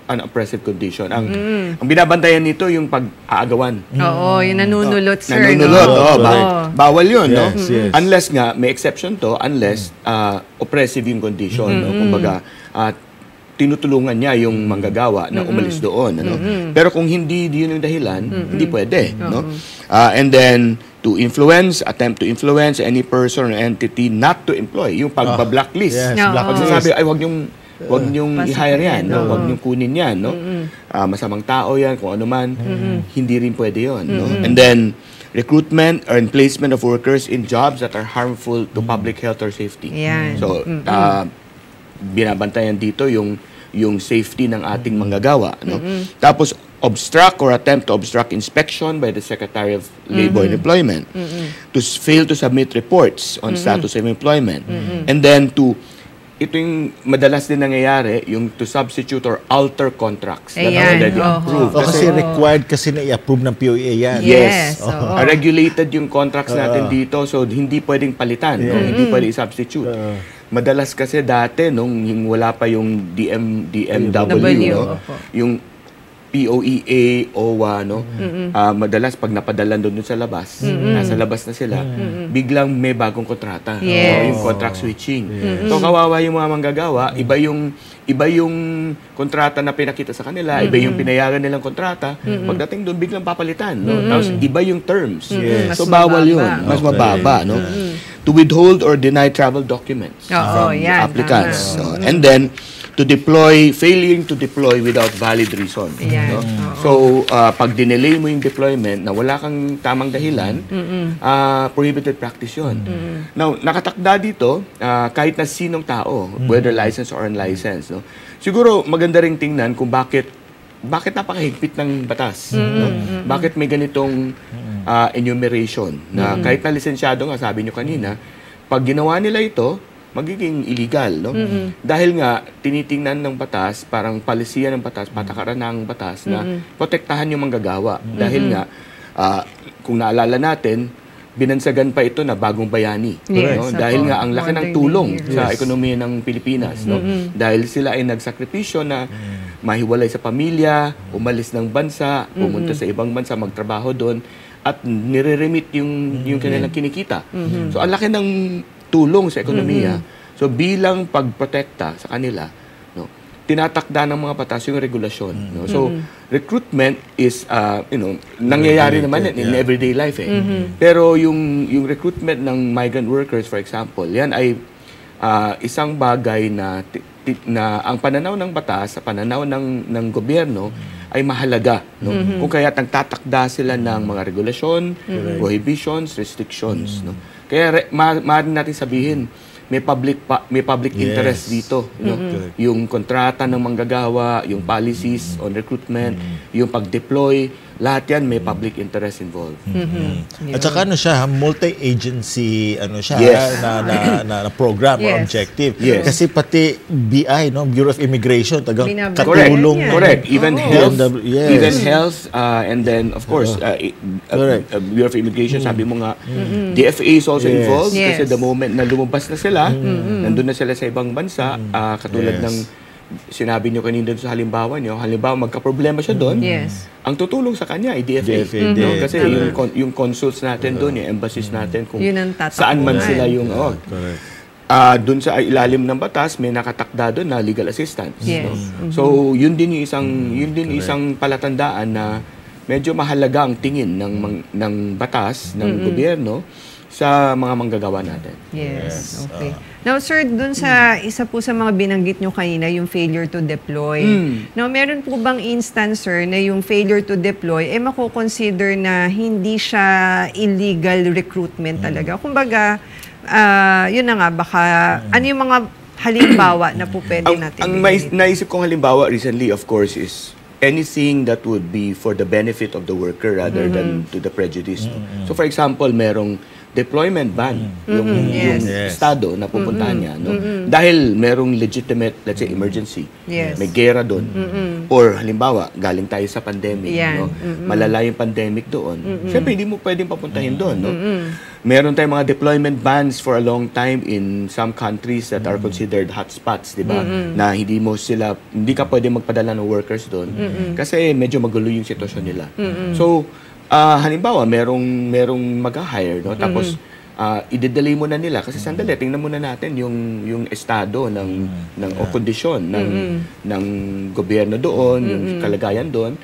an oppressive condition. Ang binabantayan nito yung pag-aagawan. Oo, yung nanunulot, sir. Nanunulot, no? Bawal yun, no? Yes. Unless nga, may exception to, unless oppressive yung condition. No? Kumbaga, tinutulungan niya yung manggagawa na umalis doon, ano? Pero kung hindi yun yung dahilan, hindi pwede, no? And then to attempt to influence any person or entity not to employ, yung pagba-blacklist. Yes, Pagsasabi, ay wag niyong i-hire yan, no? Wag niyong kunin yan, no? Masamang tao yan, kung ano man, hindi rin pwede yun, no? And then recruitment or placement of workers in jobs that are harmful to public health or safety. So, binabantayan dito yung safety ng ating manggagawa, no? Tapos obstruct or attempt to obstruct inspection by the Secretary of Labor and Employment, to fail to submit reports on status of employment, and then ito yung madalas din nangyayari, yung to substitute or alter contracts that are already approved. Kasi required kasi na i-approve ng POA yan. Yes. Regulated yung contracts natin dito, so hindi pwedeng palitan, no? Hindi pwedeng i-substitute. Madalas kasi dati, nung wala pa yung DMW, no? Yung POEA, OWA, no? Madalas pag napadalan doon sa labas, nasa labas na sila, biglang may bagong kontrata. Yung contract switching. So kawawa yung mga manggagawa, iba yung kontrata na pinakita sa kanila, iba yung pinayagan nilang kontrata, pagdating doon biglang papalitan, no? Tapos iba yung terms. So bawal yun, mas mababa, no? To withhold or deny travel documents from applicants. No? And then failing to deploy without valid reason. No? So, pag dinelay mo yung deployment na wala kang tamang dahilan, prohibited practice yun. Now, nakatakda dito, kahit na sinong tao, whether licensed or unlicensed, no? Siguro maganda ring tingnan kung bakit napakahigpit ng batas. No? Bakit may ganitong enumeration na kahit na lisensyado nga, sabi nyo kanina, pag ginawa nila ito, magiging illegal, no? Dahil nga tinitingnan ng batas, parang palisiyan ng batas, patakaran ng batas na protektahan yung manggagawa. Dahil nga kung naalala natin, binansagan pa ito na bagong bayani, no? Dahil nga ang laki ng tulong sa ekonomiya ng Pilipinas, no? Dahil sila ay nagsakripisyo na mahiwalay sa pamilya, umalis ng bansa, pumunta sa ibang bansa, magtrabaho doon, at nire-remit yung kanilang kinikita. So ang laki ng tulong sa ekonomiya. So bilang pagprotekta sa kanila, no, tinatakda ng mga batas yung regulasyon, no? So recruitment is nangyayari naman in everyday life, Pero yung recruitment ng migrant workers, for example, yan ay isang bagay na ang pananaw ng batas, sa pananaw ng gobyerno ay mahalaga, no? Kung kaya nagtatakda sila ng mga regulasyon, prohibitions, restrictions, no? Kaya maaari natin sabihin, may public interest dito, no? Yung kontrata ng manggagawa, yung policies on recruitment, yung pag-deploy, lahat yan may public interest involved. At saka multi-agency na program or objective. Kasi pati BI, no, Bureau of Immigration, katulong. Correct. Even health, and then of course Bureau of Immigration, sabi mo nga, DFA is also involved kasi the moment na lumabas na sila, nandun na sila sa ibang bansa, katulad ng sinabi nyo kanina sa halimbawa magka-problema siya doon, ang tutulong sa kanya ay DFA. No? Kasi yung consuls natin doon, yung embassies natin, kung saan man sila yung doon sa ilalim ng batas, may nakatakda doon na legal assistance. No? So, yun din isang palatandaan na medyo mahalaga ang tingin ng batas, ng gobyerno, sa mga manggagawa natin. Yes. Okay. Now, sir, dun sa isa po sa mga binanggit nyo kanina, yung failure to deploy. Now, meron po bang instance, sir, na yung failure to deploy, mako-consider na hindi siya illegal recruitment talaga? Kumbaga, yun na nga, baka, ano yung mga halimbawa na po pwede natin? Ang naisip kong halimbawa recently, of course, is anything that would be for the benefit of the worker rather than to the prejudice. So, for example, merong deployment ban yung estado na pupuntahan niya, no? Dahil merong legitimate, let's say, emergency, may gera doon, or halimbawa galing tayo sa pandemic, no? Malala yung pandemic doon, siyempre hindi mo pwedeng papuntahin doon, no? Meron tayong mga deployment bans for a long time in some countries that are considered hotspots, di ba? Na hindi ka pwedeng magpadala ng workers doon kasi medyo magulo yung sitwasyon nila. So halimbawa, merong mag-hire, no? Tapos i-delay muna nila kasi sandali, tingnan muna natin yung estado ng o kondisyon ng gobyerno doon, yung kalagayan doon.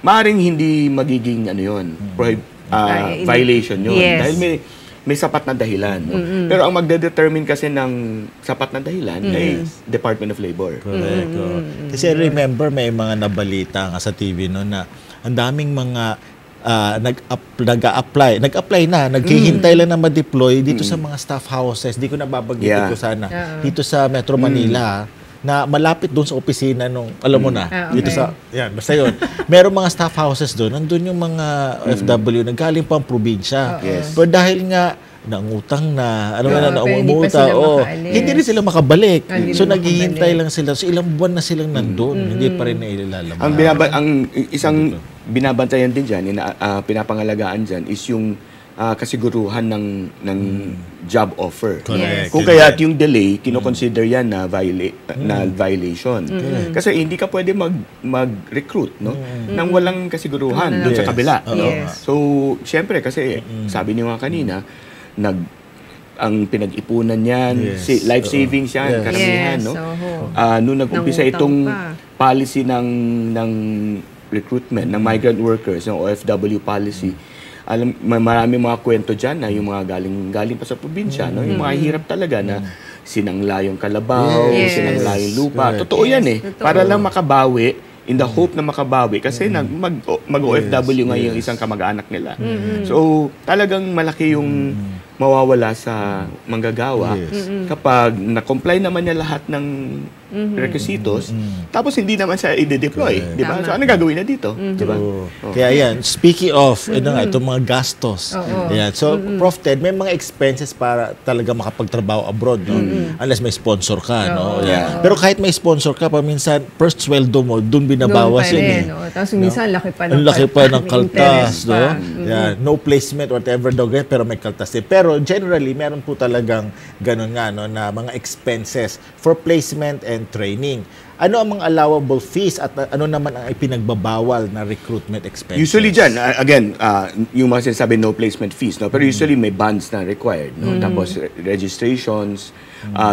Maaring hindi magiging violation yun. Yes. Dahil may sapat na dahilan. No? Pero ang magde-determine kasi ng sapat na dahilan ay Department of Labor. Correct. Kasi remember, may mga nabalita nga sa TV no, na ang daming mga nag-apply na, naghihintay lang na ma-deploy dito sa mga staff houses. Di ko nababanggitin ko sana. Dito sa Metro Manila, na malapit doon sa opisina nung, alam mo na, dito sa, yan, basta yun. Meron mga staff houses doon, nandun yung mga FW na galing pang probinsya. Pero dahil nga, nangutang na, hindi rin sila makabalik. So, naghihintay lang sila. So, ilang buwan na silang nandun. Hindi pa rin nailalabas. Ang isang binabantayan din dyan, pinapangalagaan dyan, is yung kasiguruhan ng job offer. Correct. Kung kaya yung delay, kinoconsider yan na violation. Kasi hindi ka pwede mag-recruit nang walang kasiguruhan doon sa kabila. So, syempre, kasi sabi niyo nga kanina, ang pinag-ipunan yan, life savings yan, karamihan. Nung nag-umpisa itong policy ng recruitment, ng migrant workers, ng OFW policy, marami mga kwento dyan na yung mga galing pa sa probinsya, yung mga hirap talaga na sinangla yung kalabaw, sinangla yung lupa. Totoo yan para lang makabawi, in the hope na makabawi kasi mag-OFW ngayon yung isang kamag-anak nila. So, talagang malaki yung mawawala sa manggagawa kapag na-comply naman niya lahat ng requisitos, tapos hindi naman siya i-deploy, di ba? So, ano gagawin na dito? Di ba? Kaya yan, speaking of, itong mga gastos. Yan. So, Prof. Ted, may mga expenses para talaga makapagtrabaho abroad, no? Unless may sponsor ka, no? Pero kahit may sponsor ka, paminsan, first sweldo mo, dun binabawas yun. Tapos minsan, laki pa ng kaltas, no? No placement, whatever daw, pero may kaltas din. Pero generally, meron po talagang ganun nga, no, na mga expenses for placement and training. Ano ang mga allowable fees at ano naman ang ipinagbabawal na recruitment expenses? Usually dyan, again, yung mga sinasabi no placement fees, no? Pero usually may bonds na required, no? Tapos registrations,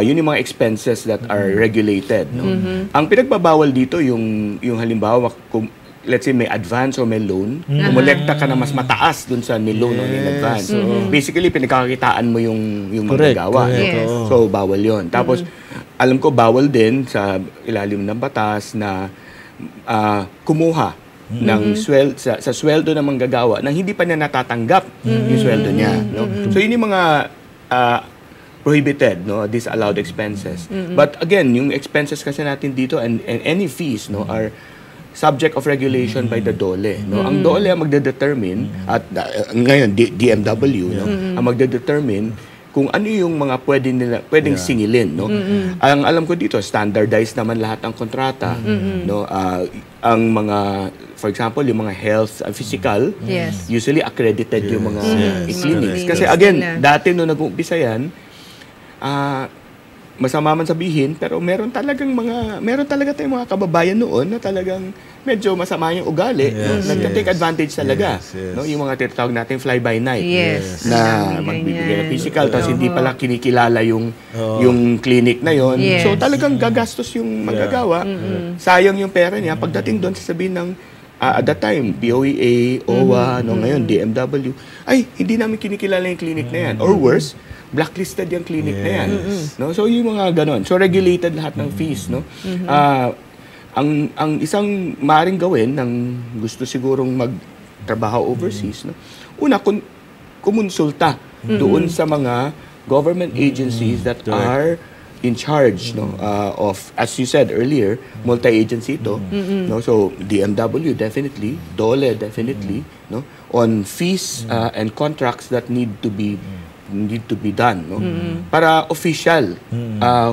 yun yung mga expenses that are regulated, no? Ang pinagbabawal dito, yung halimbawa, let's say may advance or may loan, kumolekta ka na mas mataas dun sa loan o in advance. Basically, pinagkakakitaan mo yung manggagawa. So, bawal yon. Tapos, alam ko, bawal din sa ilalim ng batas na kumuha ng sa sweldo ng manggagawa nang hindi pa niya natatanggap yung sweldo niya. No? So, yun yung mga prohibited, no, disallowed expenses. But again, yung expenses kasi natin dito and any fees, no, are subject of regulation by the DOLE, no. Ang DOLE ang magde-determine at ngayon DMW, no, ang magde-determine kung ano yung mga pwedeng singilin, no. Ang alam ko dito, standardized naman lahat ng kontrata, no. Ang mga, for example, yung mga health and physical, usually accredited yung mga clinics. Kasi again, dati nung nag-uumpisa yan, masama man sabihin, pero meron talaga tayong mga kababayan noon na talagang medyo masama yung ugali, no? Nagka-take advantage talaga, no? Yung mga tinatawag natin fly-by-night na magbibigay ng physical tapos hindi pala kinikilala yung clinic na yon. So talagang gagastos yung manggagawa. Sayang yung pera niya pagdating doon sasabihin ng at that time, POEA, OWA, no, ngayon DMW, ay hindi namin kinikilala yung clinic na yan. Or worse, blacklisted yung clinic na yan. No? So, yung mga ganon. So, regulated lahat ng fees. No? Ang isang maaaring gawin ng gusto sigurong magtrabaho overseas, no? Una, kumonsulta doon sa mga government agencies that are in charge, no, of, as you said earlier, multi-agency ito. No? So, DMW definitely, DOLE definitely, no, on fees and contracts that need to be done, no? Para official,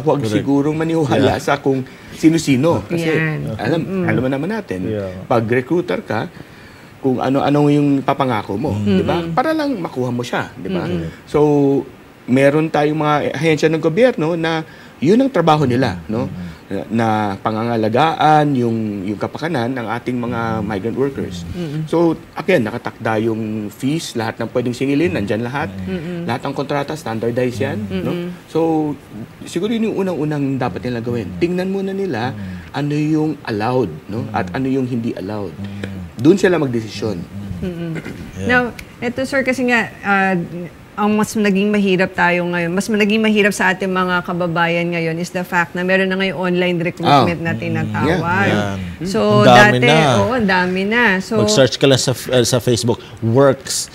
huwag sigurong maniwala sa kung sino-sino. Kasi alam naman natin, pag recruiter ka, kung ano-ano yung papangako mo, di ba? Para lang makuha mo siya, di ba? So, meron tayong mga ahensya ng gobyerno na yun ang trabaho nila, no? na pangangalagaan yung kapakanan ng ating mga migrant workers. So, again, nakatakda yung fees, lahat ng pwedeng singilin, nandyan lahat. Lahat ng kontrata, standardized yan. No? So, siguro yun yung unang-unang dapat nila gawin. Tingnan muna nila ano yung allowed, no? At ano yung hindi allowed. Doon sila magdesisyon. Now, eto sir, kasi nga, ang mas naging mahirap tayo ngayon, mas naging mahirap sa ating mga kababayan ngayon is the fact na meron na ngayon online recruitment na tinatawag. So, Ang dami dati, na. ang dami na. So, Mag-search ka lang sa Facebook, works,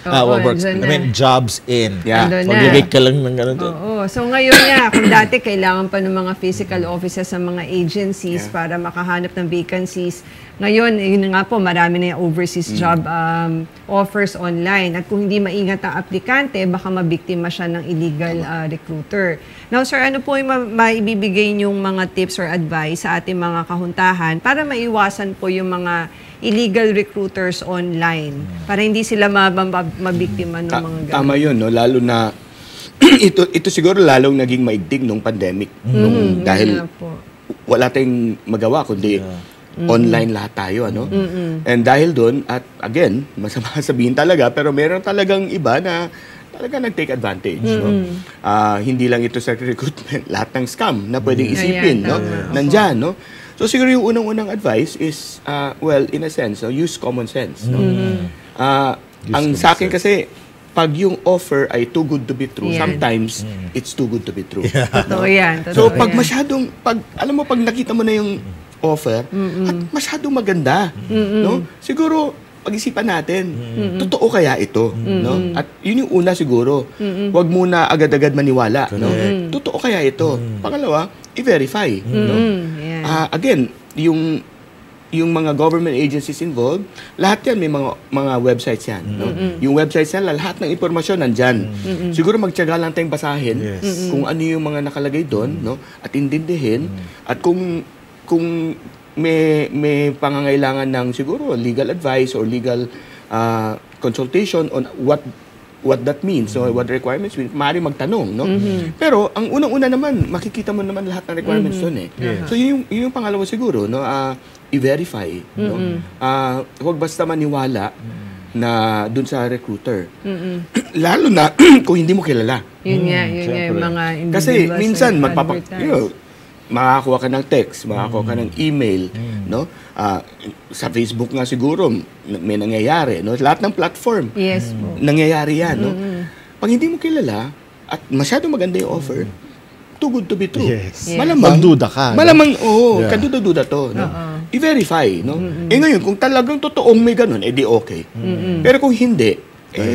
jobs in. Yeah. andun na. Mag-rate ka lang ng ganun. Oo. So ngayon nga, kung dati kailangan pa ng mga physical offices sa mga agencies para makahanap ng vacancies, ngayon, yun nga po, marami na yung overseas job offers online. At kung hindi maingat ang aplikante, baka mabiktima siya ng illegal recruiter. Now, sir, ano po yung maibibigay niyong mga tips or advice sa ating mga kahuntahan para maiwasan po yung mga illegal recruiters online? Para hindi sila mabiktima ng mga ganun. Tama yun, no? Lalo na ito siguro lalong naging maigdig nung pandemic. Dahil wala tayong magawa kundi online lahat tayo, ano? And dahil doon, at again, masama sabihin talaga, pero meron talagang iba na talaga nag-take advantage, no? Hindi lang ito sa recruitment, lahat ng scam na pwedeng isipin, no? Nandyan, no? So siguro yung unang-unang advice is, well, in a sense, no? Use common sense, no? Ang sa akin kasi, pag yung offer ay too good to be true, sometimes it's too good to be true. Totoo yan. So pag masyadong, alam mo, pag nakita mo na yung offer at masyadong maganda, no? Siguro pag-isipan natin, totoo kaya ito, no? At yun yung una siguro. Huwag muna agad-agad maniwala, no? Totoo kaya ito. Pangalawa, i-verify, no? Again, yung mga government agencies involved, lahat yan may mga websites yan, no? Yung websites yan, lahat ng impormasyon nandyan. Siguro magtiyaga lang tayong basahin kung ano yung mga nakalagay doon, no? At intindihin, at kung may pangangailangan ng siguro legal advice or legal consultation on what that means, so what requirements mean, maaari magtanong, no? Pero ang unang-una naman, makikita mo naman lahat ng requirements doon eh. So yun yung pangalawa siguro, no? I-verify, no? Huwag basta maniwala na dun sa recruiter. Lalo na kung hindi mo kilala. Yun nga yung mga individuals. Kasi minsan makakakuha ka ng text, makakakuha ka ng email, no? Sa Facebook nga siguro may nangyayari, no? Lahat ng platform. Yes po. Nangyayari 'yan, no? Pag hindi mo kilala at masyadong maganda yung offer, too good to be true. Yes. Malamang Magduda ka. Malamang kaduda-duda to, no? I-verify, no? Ngayon kung talagang totoong may ganun, di okay. Pero kung hindi,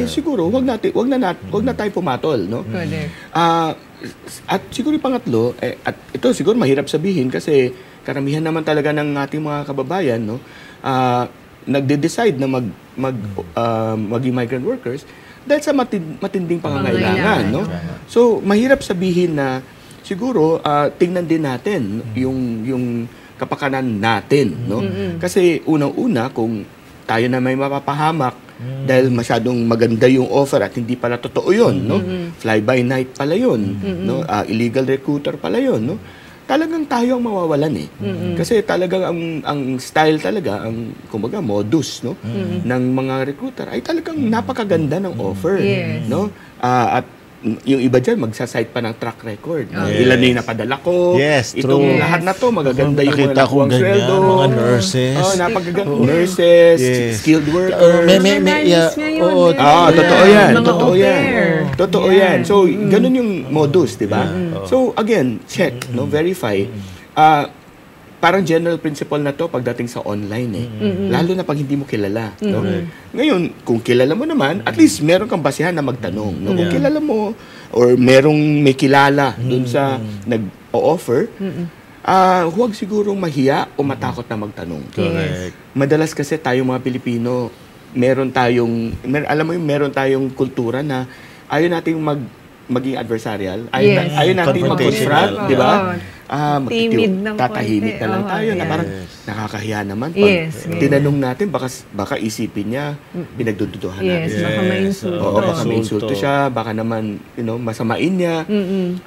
siguro wag na tayo pumatol, no? At siguro yung pangatlo, at ito siguro mahirap sabihin kasi karamihan naman talaga ng ating mga kababayan, no, nagde-decide na maging migrant workers dahil sa matinding pangangailangan, no? So mahirap sabihin na siguro tingnan din natin yung kapakanan natin, no? Kasi unang-una kung tayo na may mapapahamak dahil masyadong maganda yung offer at hindi pala totoo yun, no? Fly by night pala yun, no? Illegal recruiter pala yun, no? Talagang tayo ang mawawalan eh. Kasi talagang ang style talaga, ang kumbaga modus, no? Ng mga recruiter ay talagang napakaganda ng offer, no? At yung iba dyan, magsasite pa ng track record. Ilan na yung napadala ko. Yes, itong true. lahat na to, magaganda yung mga Nakita ko nakuwang ganyan, sweldo. mga nurses. Napagaganda. Nurses, skilled workers. Totoo yan. Totoo yan. Totoo yan. So, ganun yung modus, di ba? So, again, check, no, verify. Parang general principle na to pagdating sa online eh. Lalo na pag hindi mo kilala. No? Ngayon, kung kilala mo naman, at least meron kang basihan na magtanong. No? Kung kilala mo, or merong may kilala dun sa nag-o-offer, huwag sigurong mahiya o matakot na magtanong. Correct. Madalas kasi tayong mga Pilipino, meron tayong kultura na ayaw nating maging adversarial. Yes. Ayaw natin mag-confront, di ba? Timid ng tatahimik konti. na lang tayo na Yes. parang nakakahiya naman. Pag Yes, yes. tinanong natin, baka isipin niya, pinagdududuhan Yes, natin. baka mainsulto. Oo, baka may insulto siya, baka naman, masamain niya.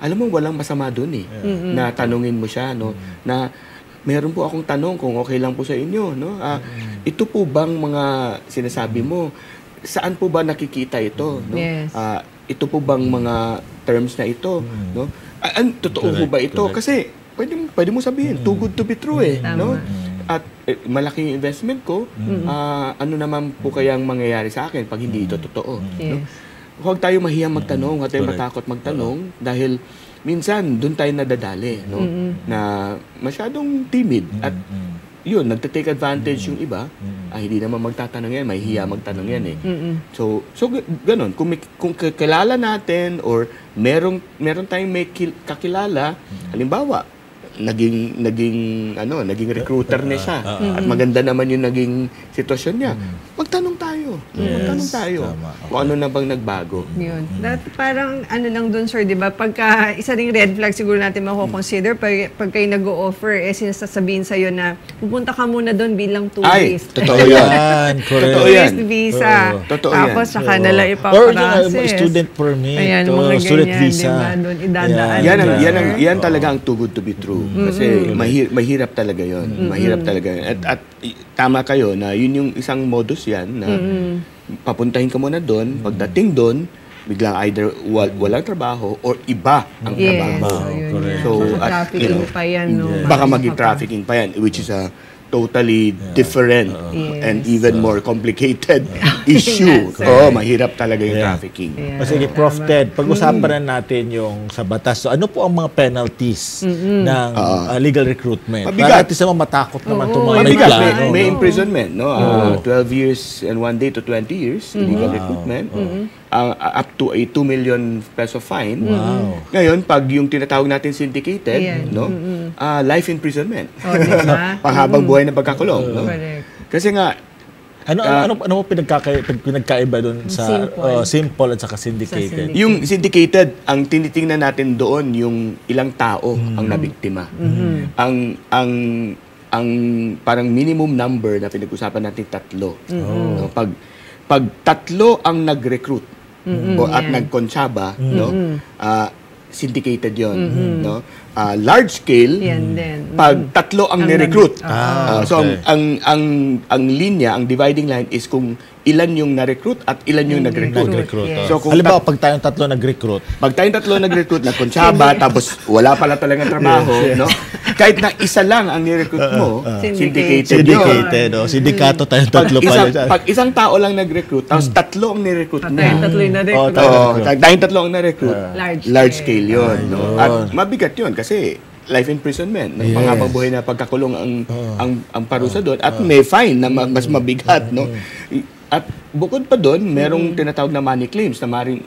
Alam mo, walang masama doon na tanungin mo siya, no? Na, meron po akong tanong kung okay lang po sa inyo, no? Ito po bang mga sinasabi mo, saan po ba nakikita ito, no? Yes. Ito po bang mga terms na ito, no? Totoo po ba ito? Kasi pwede mo sabihin, too good to be true no? At malaking investment ko, ano naman po kayang mangyayari sa akin pag hindi ito totoo, no? Yes. Huwag tayo mahiyang magtanong, huwag tayo matakot magtanong dahil minsan doon tayo nadadali, no? Na masyadong timid at yun, nagte-take advantage yung iba, hindi naman magtatanong yan, may hiya magtanong yan So ganun, kung kilala natin or meron tayong may kakilala, halimbawa, naging recruiter na siya at maganda naman yung naging sitwasyon niya. Magtanong tayo. Magtanong tayo. Kung ano na bang nagbago. Yun. Parang lang dun, sir, di ba? Pagka isa ring red flag siguro natin mako-consider pag kayo nag-o-offer, sinasasabihin sa'yo na pupunta ka muna dun bilang tourist. Totoo yan. Correct. Totoo yan. Tourist visa. Totoo Tapos yan. saka nalang Or ipaprocess. student permit, Ayan, or mga student ganyan, visa. diba? Doon idadaan. Yan talaga ang too good to be true. Kasi mahirap talaga yon. Mahirap talaga yun. At tama kayo na yun yung isang modus yan na papuntahin ka muna doon, pagdating doon, biglang either walang trabaho or iba ang trabaho. So, trafficking pa yan, no? Baka maging trafficking pa yan, which is a totally different and even more complicated issue. Mahirap talaga yung trafficking. Sige, Prof. Ted, pag-usapan na natin yung sa batas. So, ano po ang mga penalties ng legal recruitment? Mabigat. Para at least naman matakot naman itong mga Mabigat. plano. May imprisonment, no? 12 years and 1 day to 20 years, illegal recruitment. Up to a 2 million peso fine. Ngayon, pag yung tinatawag natin syndicated, no? Life imprisonment. Diba? Panghabang buhay na pagkakulong, no? Correct. Kasi nga, Ano mo pinagkaiba doon sa simple at saka syndicated? yung syndicated, ang tinitingnan natin doon yung ilang tao ang nabiktima. Ang parang minimum number na pinag-usapan natin 3. No? Pag 3 ang nag-recruit at nagkonsyaba, no? Syndicated 'yon, no? Large scale, pag 3 ang ni-recruit. So ang linya, ang dividing line is kung ilan yung na-recruit at ilan yung nag-recruit. So kung halimbawa, pag tayong 3 nag-recruit, pag tayong 3 nag-recruit, nagkonsyaba, tapos wala pala talagang trabaho, no? Kahit na isa lang ang ni-recruit mo, syndicated yun. syndicated, sindikato tayong 3 pala dyan. Pag isang tao lang nag-recruit, tapos 3 ang ni-recruit mo. Tayong 3 ang na-recruit, large scale yun. No? At mabigat yun kasi life imprisonment, no? Panghabang buhay na pagkakulong ang parusa doon at may fine na mas mabigat, no? At bukod pa doon, merong tinatawag na money claims na maaari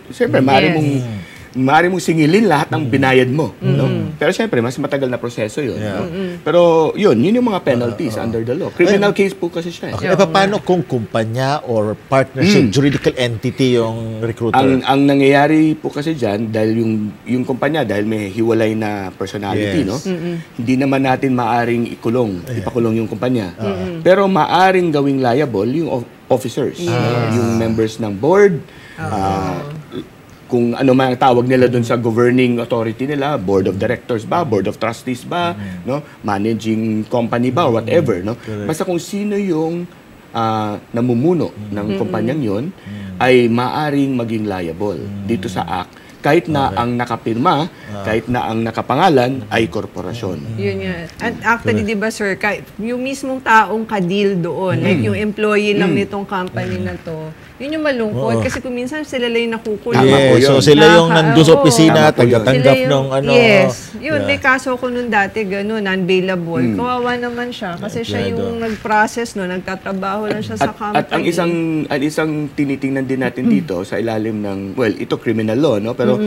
mong singilin lahat ng binayad mo, no? Pero siyempre, mas matagal na proseso 'yun, no? Pero yun yung mga penalties under the law. Criminal case po kasi siya. Okay, paano kung kumpanya or partnership, juridical entity yung recruiter? Ang nangyayari po kasi diyan dahil yung kumpanya dahil may hiwalay na personality, no? Hindi naman natin maaring ipakulong yung kumpanya. Pero maaring gawing liable yung officers, yung members ng board, kung ano man ang tawag nila doon sa governing authority nila, board of directors ba, board of trustees ba, no, managing company ba, whatever, no. Basta kung sino yung namumuno ng kumpanyang yon ay maaring maging liable dito sa act. Kahit na ang nakapirma, kahit na ang nakapangalan ay korporasyon. Yun nga. At actually, di ba, sir, yung mismong taong ka-deal doon, like yung employee lang nitong company na to, yun yung malungkot. Kasi kung minsan sila lang yung nakukulong. So sila yung nandun sa opisina, tagatanggap ng ano. Yes. Yun, may kaso ko nun dati, gano'n, unbailable. Kawawa naman siya. Kasi siya yung nag-process, no, nagtatrabaho lang siya sa company. At ang isang tinitingnan din natin dito sa ilalim ng, well, ito criminal law, no? Pero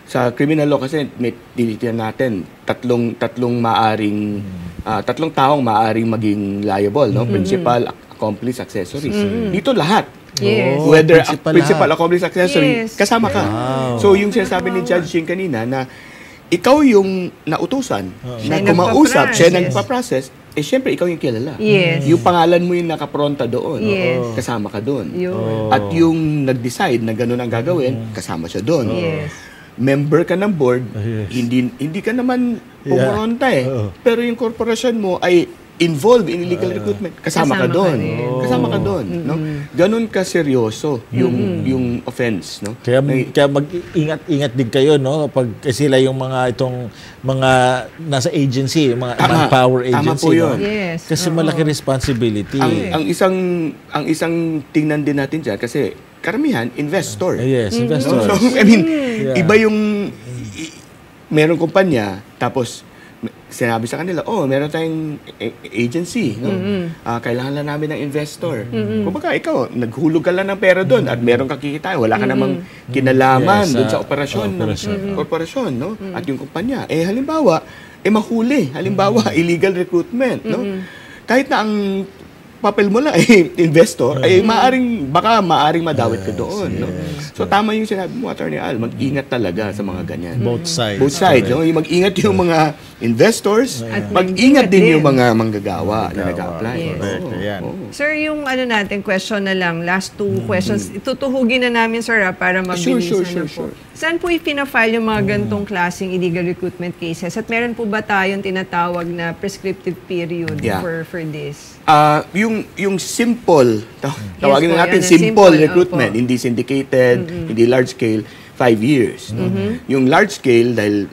sa criminal law kasi may tinitingnan natin tatlong taong maaring maging liable, no? Principal, accomplice, accessories. Dito lahat Yes. Whether principal principal accomplice accessory, Yes. kasama ka. So yung sinasabi ni Judge Jing kanina na ikaw yung nautusan na Siya kumausap, siya nagpa-process. nagpa-process, syempre ikaw yung kilala. Yes. Yung pangalan mo yung nakapronta doon. Yes. Kasama ka doon. Yun. At yung nag-decide na gano'n ang gagawin, kasama siya doon. Yes. Member ka ng board, hindi ka naman pumoronta Pero yung korporasyon mo ay involved in illegal recruitment, kasama ka doon. Kasama ka doon, no? Ganon ka seryoso yung offense, no? Kaya mag-ingat-ingat din kayo, no? Kapag sila yung mga nasa agency, yung mga manpower agency. Tama po yun. No? Yes. Kasi malaki responsibility. Ang isang tingnan din natin dyan, kasi karamihan, investor. Yes, investor. No? So, I mean, iba yung merong kumpanya, tapos sinabi sa kanila, meron tayong agency. No? Kailangan lang namin ng investor. Kumbaga, ikaw, naghulog ka lang ng pera doon at meron kang kikita. Wala ka namang kinalaman doon sa operasyon ng korporasyon. No? At yung kumpanya. Halimbawa, mahuli. Halimbawa, illegal recruitment. No? Kahit na ang papel mo lang investor, baka maaring madawit ka doon. No? So, tama yung sinabi mo, Attorney Al, mag-ingat talaga sa mga ganyan. Both sides. Both sides. No? Yung mag-ingat yung mga investors, mag-ingat din yung mga manggagawa na nag-a-apply. Yes. Sir, yung natin, question na lang, last two questions. Itutuhugin na namin, sir, para mabilisan na po. Saan po ipina-file yung mga gantong klaseng illegal recruitment cases? At meron po ba tayong tinatawag na prescriptive period for this? Yung simple, tawagin na natin simple recruitment, hindi syndicated, hindi large scale, 5 years. No? Yung large scale, dahil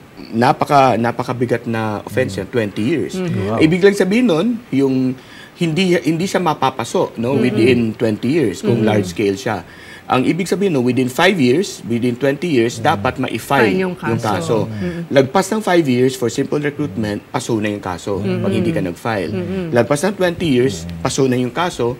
napakabigat na offense yan, 20 years. Ibig lang sabihin nun, yung hindi siya mapapaso within 20 years kung large scale siya. Ang ibig sabihin, within 5 years, within 20 years, dapat ma-file yung kaso. Lagpas ng 5 years for simple recruitment, paso na yung kaso pag hindi ka nag-file. Lagpas ng 20 years, paso na yung kaso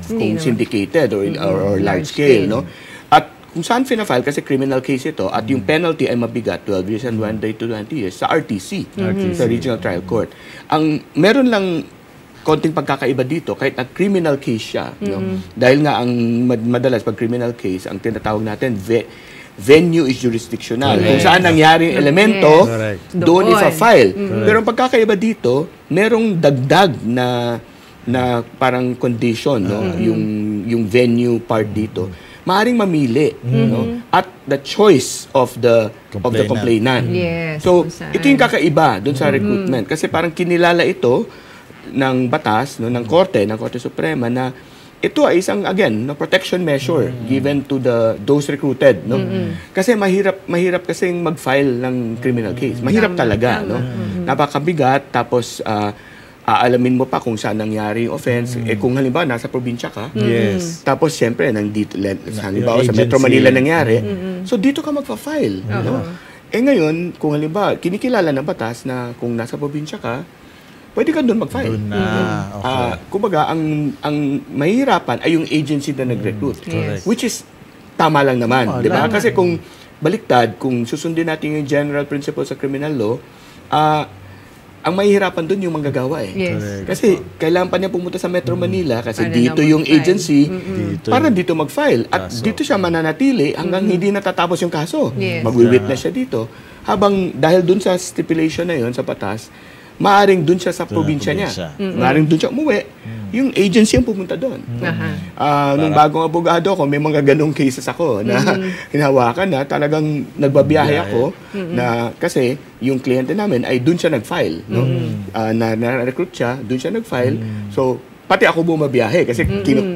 kung syndicated or large scale. No? At kung saan fina-file, kasi criminal case ito, at yung penalty ay mabigat, 12 years and 1 day to 20 years, sa RTC, sa Regional Trial Court. Meron lang konting pagkakaiba dito, kahit na criminal case siya. No? Dahil nga, ang madalas pag criminal case, ang tinatawag natin, venue is jurisdictional. Kung saan nangyari yung elemento, doon ipa-file. Pero ang pagkakaiba dito, merong dagdag na parang condition, no? Yung venue part dito. Maaring mamili, no? At the choice of the complainant. Yes, so, ito yung kakaiba doon sa recruitment. Kasi parang kinilala ito ng batas, ng Korte Suprema, na ito ay isang, again, protection measure given to those recruited. No? Kasi mahirap kasing mag-file ng criminal case. Mahirap talaga. No? Napakabigat, tapos aalamin mo pa kung saan nangyari yung offense. Kung halimbawa, nasa probinsya ka, tapos siyempre, halimbawa sa Metro Manila nangyari, so dito ka magpa-file. No? Ngayon, kung halimbawa, kinikilala ng batas na kung nasa probinsya ka, pwede ka doon mag-file. Kumbaga, ang mahihirapan ay yung agency na nag-recruit. Which is, tama lang naman. Di ba? Kasi kung baliktad, kung susundin natin yung general principle sa criminal law, ang mahihirapan doon yung manggagawa Kasi kailangan pa niya pumunta sa Metro Manila kasi para dito yung agency para dito mag-file. At dito siya mananatili hanggang hindi natatapos yung kaso. Mag-witness siya dito. Dahil doon sa stipulation na yun, sa batas, maaring dun siya sa probinsya niya. Maaring dun siya umuwi. Yung agency ang pumunta doon. Nung bagong abogado ako, may mga ganong cases ako na hinawakan na talagang nagbabiyahe ako na kasi yung kliyente namin ay dun siya nag-file. No? Na-recruit siya, dun siya nag-file. So, pati ako bumabiyahe kasi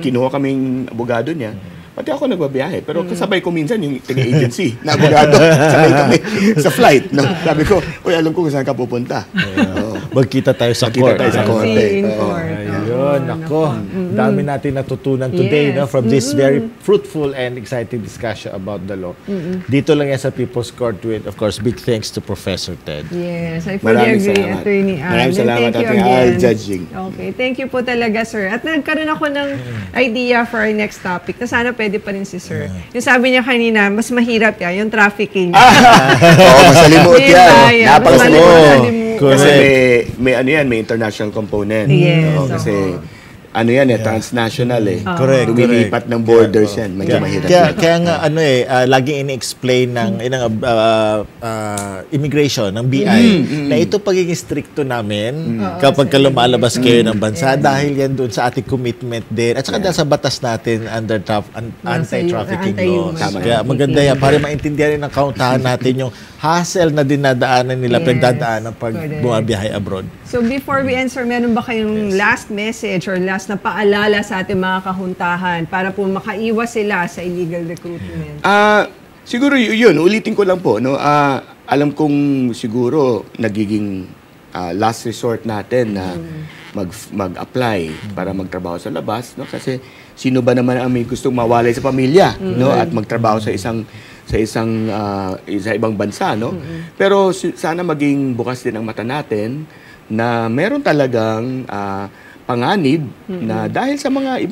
kinuha kaming abogado niya. Pati ako nagbabiyahe. Pero kasabay ko minsan yung taga-agency na abogado. Sabay kami sa flight. No? Sabi ko, alam ko kung saan ka pupunta. Magkita tayo sa court. Ayun, nako. Dami natin natutunan today from this very fruitful and exciting discussion about the law. Dito lang yan sa People's Court with, of course, big thanks to Professor Ted. Yes, I fully agree, Attorney Al. Maraming salamat, Attorney Al, judging. Okay, thank you po talaga, sir. At nagkaroon ako ng idea for our next topic na sana pwede pa rin si sir. Yung sabi niya kanina, mas mahirap yan, yung trafficking. Oo, masalimot yan. Napakasalimot. Kasi may international component. Yes. Kasi ano yan transnational Correct, lumilipat ng borders yan. Medyo mahirap. Kaya nga laging ini-explain ng immigration ng BI na ito pagiging stricto namin kapag lumalabas kayo ng bansa dahil yan doon sa ating commitment din at saka dahil sa batas natin under anti-trafficking laws. Kaya maganda yan para maintindihan rin ng kauntahan natin yung hassle na dinadaanan nila pagdadaanan pag bumabiyahe abroad. So before we end, sir, meron ba kayong last message or last na paalala sa ating mga kahuntahan para po makaiwas sila sa illegal recruitment? Siguro yun, ulitin ko lang po, no? Alam kong siguro nagiging last resort natin na mag-apply para magtrabaho sa labas, no? Kasi sino ba naman ang may gustong mawalay sa pamilya, no? At magtrabaho sa ibang bansa, no? Pero sana maging bukas din ang mata natin na meron talagang panganib na dahil sa mga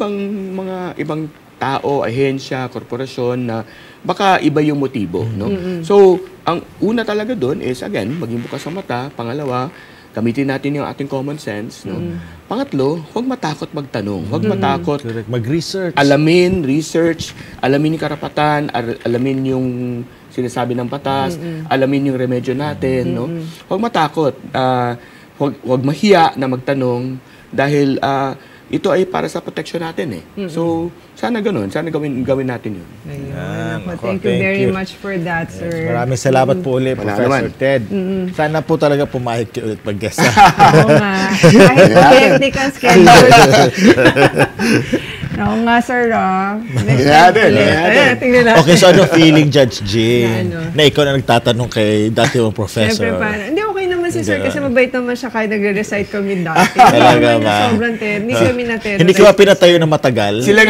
ibang tao, ahensya, korporasyon na baka iba yung motibo, no? So, ang una talaga doon is again, maging bukas ang mata. Pangalawa, gamitin natin yung ating common sense, no? Pangatlo, huwag matakot magtanong. Huwag matakot mag-research. Alamin yung karapatan, alamin yung sinasabi ng batas, alamin yung remedyo natin, no? Huwag matakot. Huwag mahiya na magtanong dahil ito ay para sa protection natin So, sana ganun. Sana gawin natin yun. Thank you very much for that, sir. Maraming salamat po ulit, Professor Ted. Sana po talaga pumayag kayo ulit pag-guest. Oo nga. Kahit hectic ang schedule. Oo nga, sir. Okay, so ano feeling, Judge Jing? Na ikaw na nagtatanong kay dati mong professor. Siyempre, hindi, okay naman si sir kasi mabait naman siya kahit nagre-recite kami dati. Talaga ba? Sobrang hindi kami natin. Hindi ka ba pinatayo ng matagal? Sila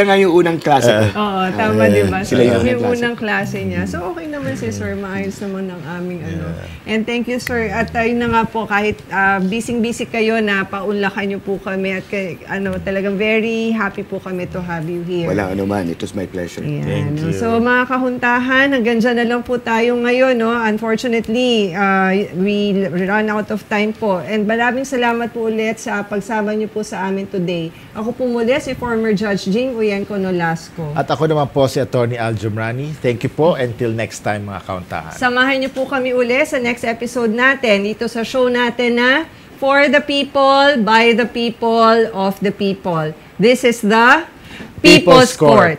nga yung unang klase. Oo, tama, diba? So, Sila yung yung unang klase niya. So, okay naman si sir. Maayos naman ang aming And thank you, sir. At yun na nga po, kahit busy-busy kayo na paunlakan niyo po kami at talagang very happy po kami to have you here. Wala anuman. It was my pleasure. Thank you. So, mga kahuntahan, hanggang dyan na lang po tayo ngayon. No? Unfortunately, we run out of time po. And maraming salamat po ulit sa pagsama niyo po sa amin today. Ako po muli si former Judge Jing Uyenko Nolasco. At ako naman po si Attorney Al Jumrani. Thank you po. Until next time, mga kauntahan. Samahan niyo po kami uli sa next episode natin dito sa show natin na For the People, By the People, Of the People. This is the People's Court.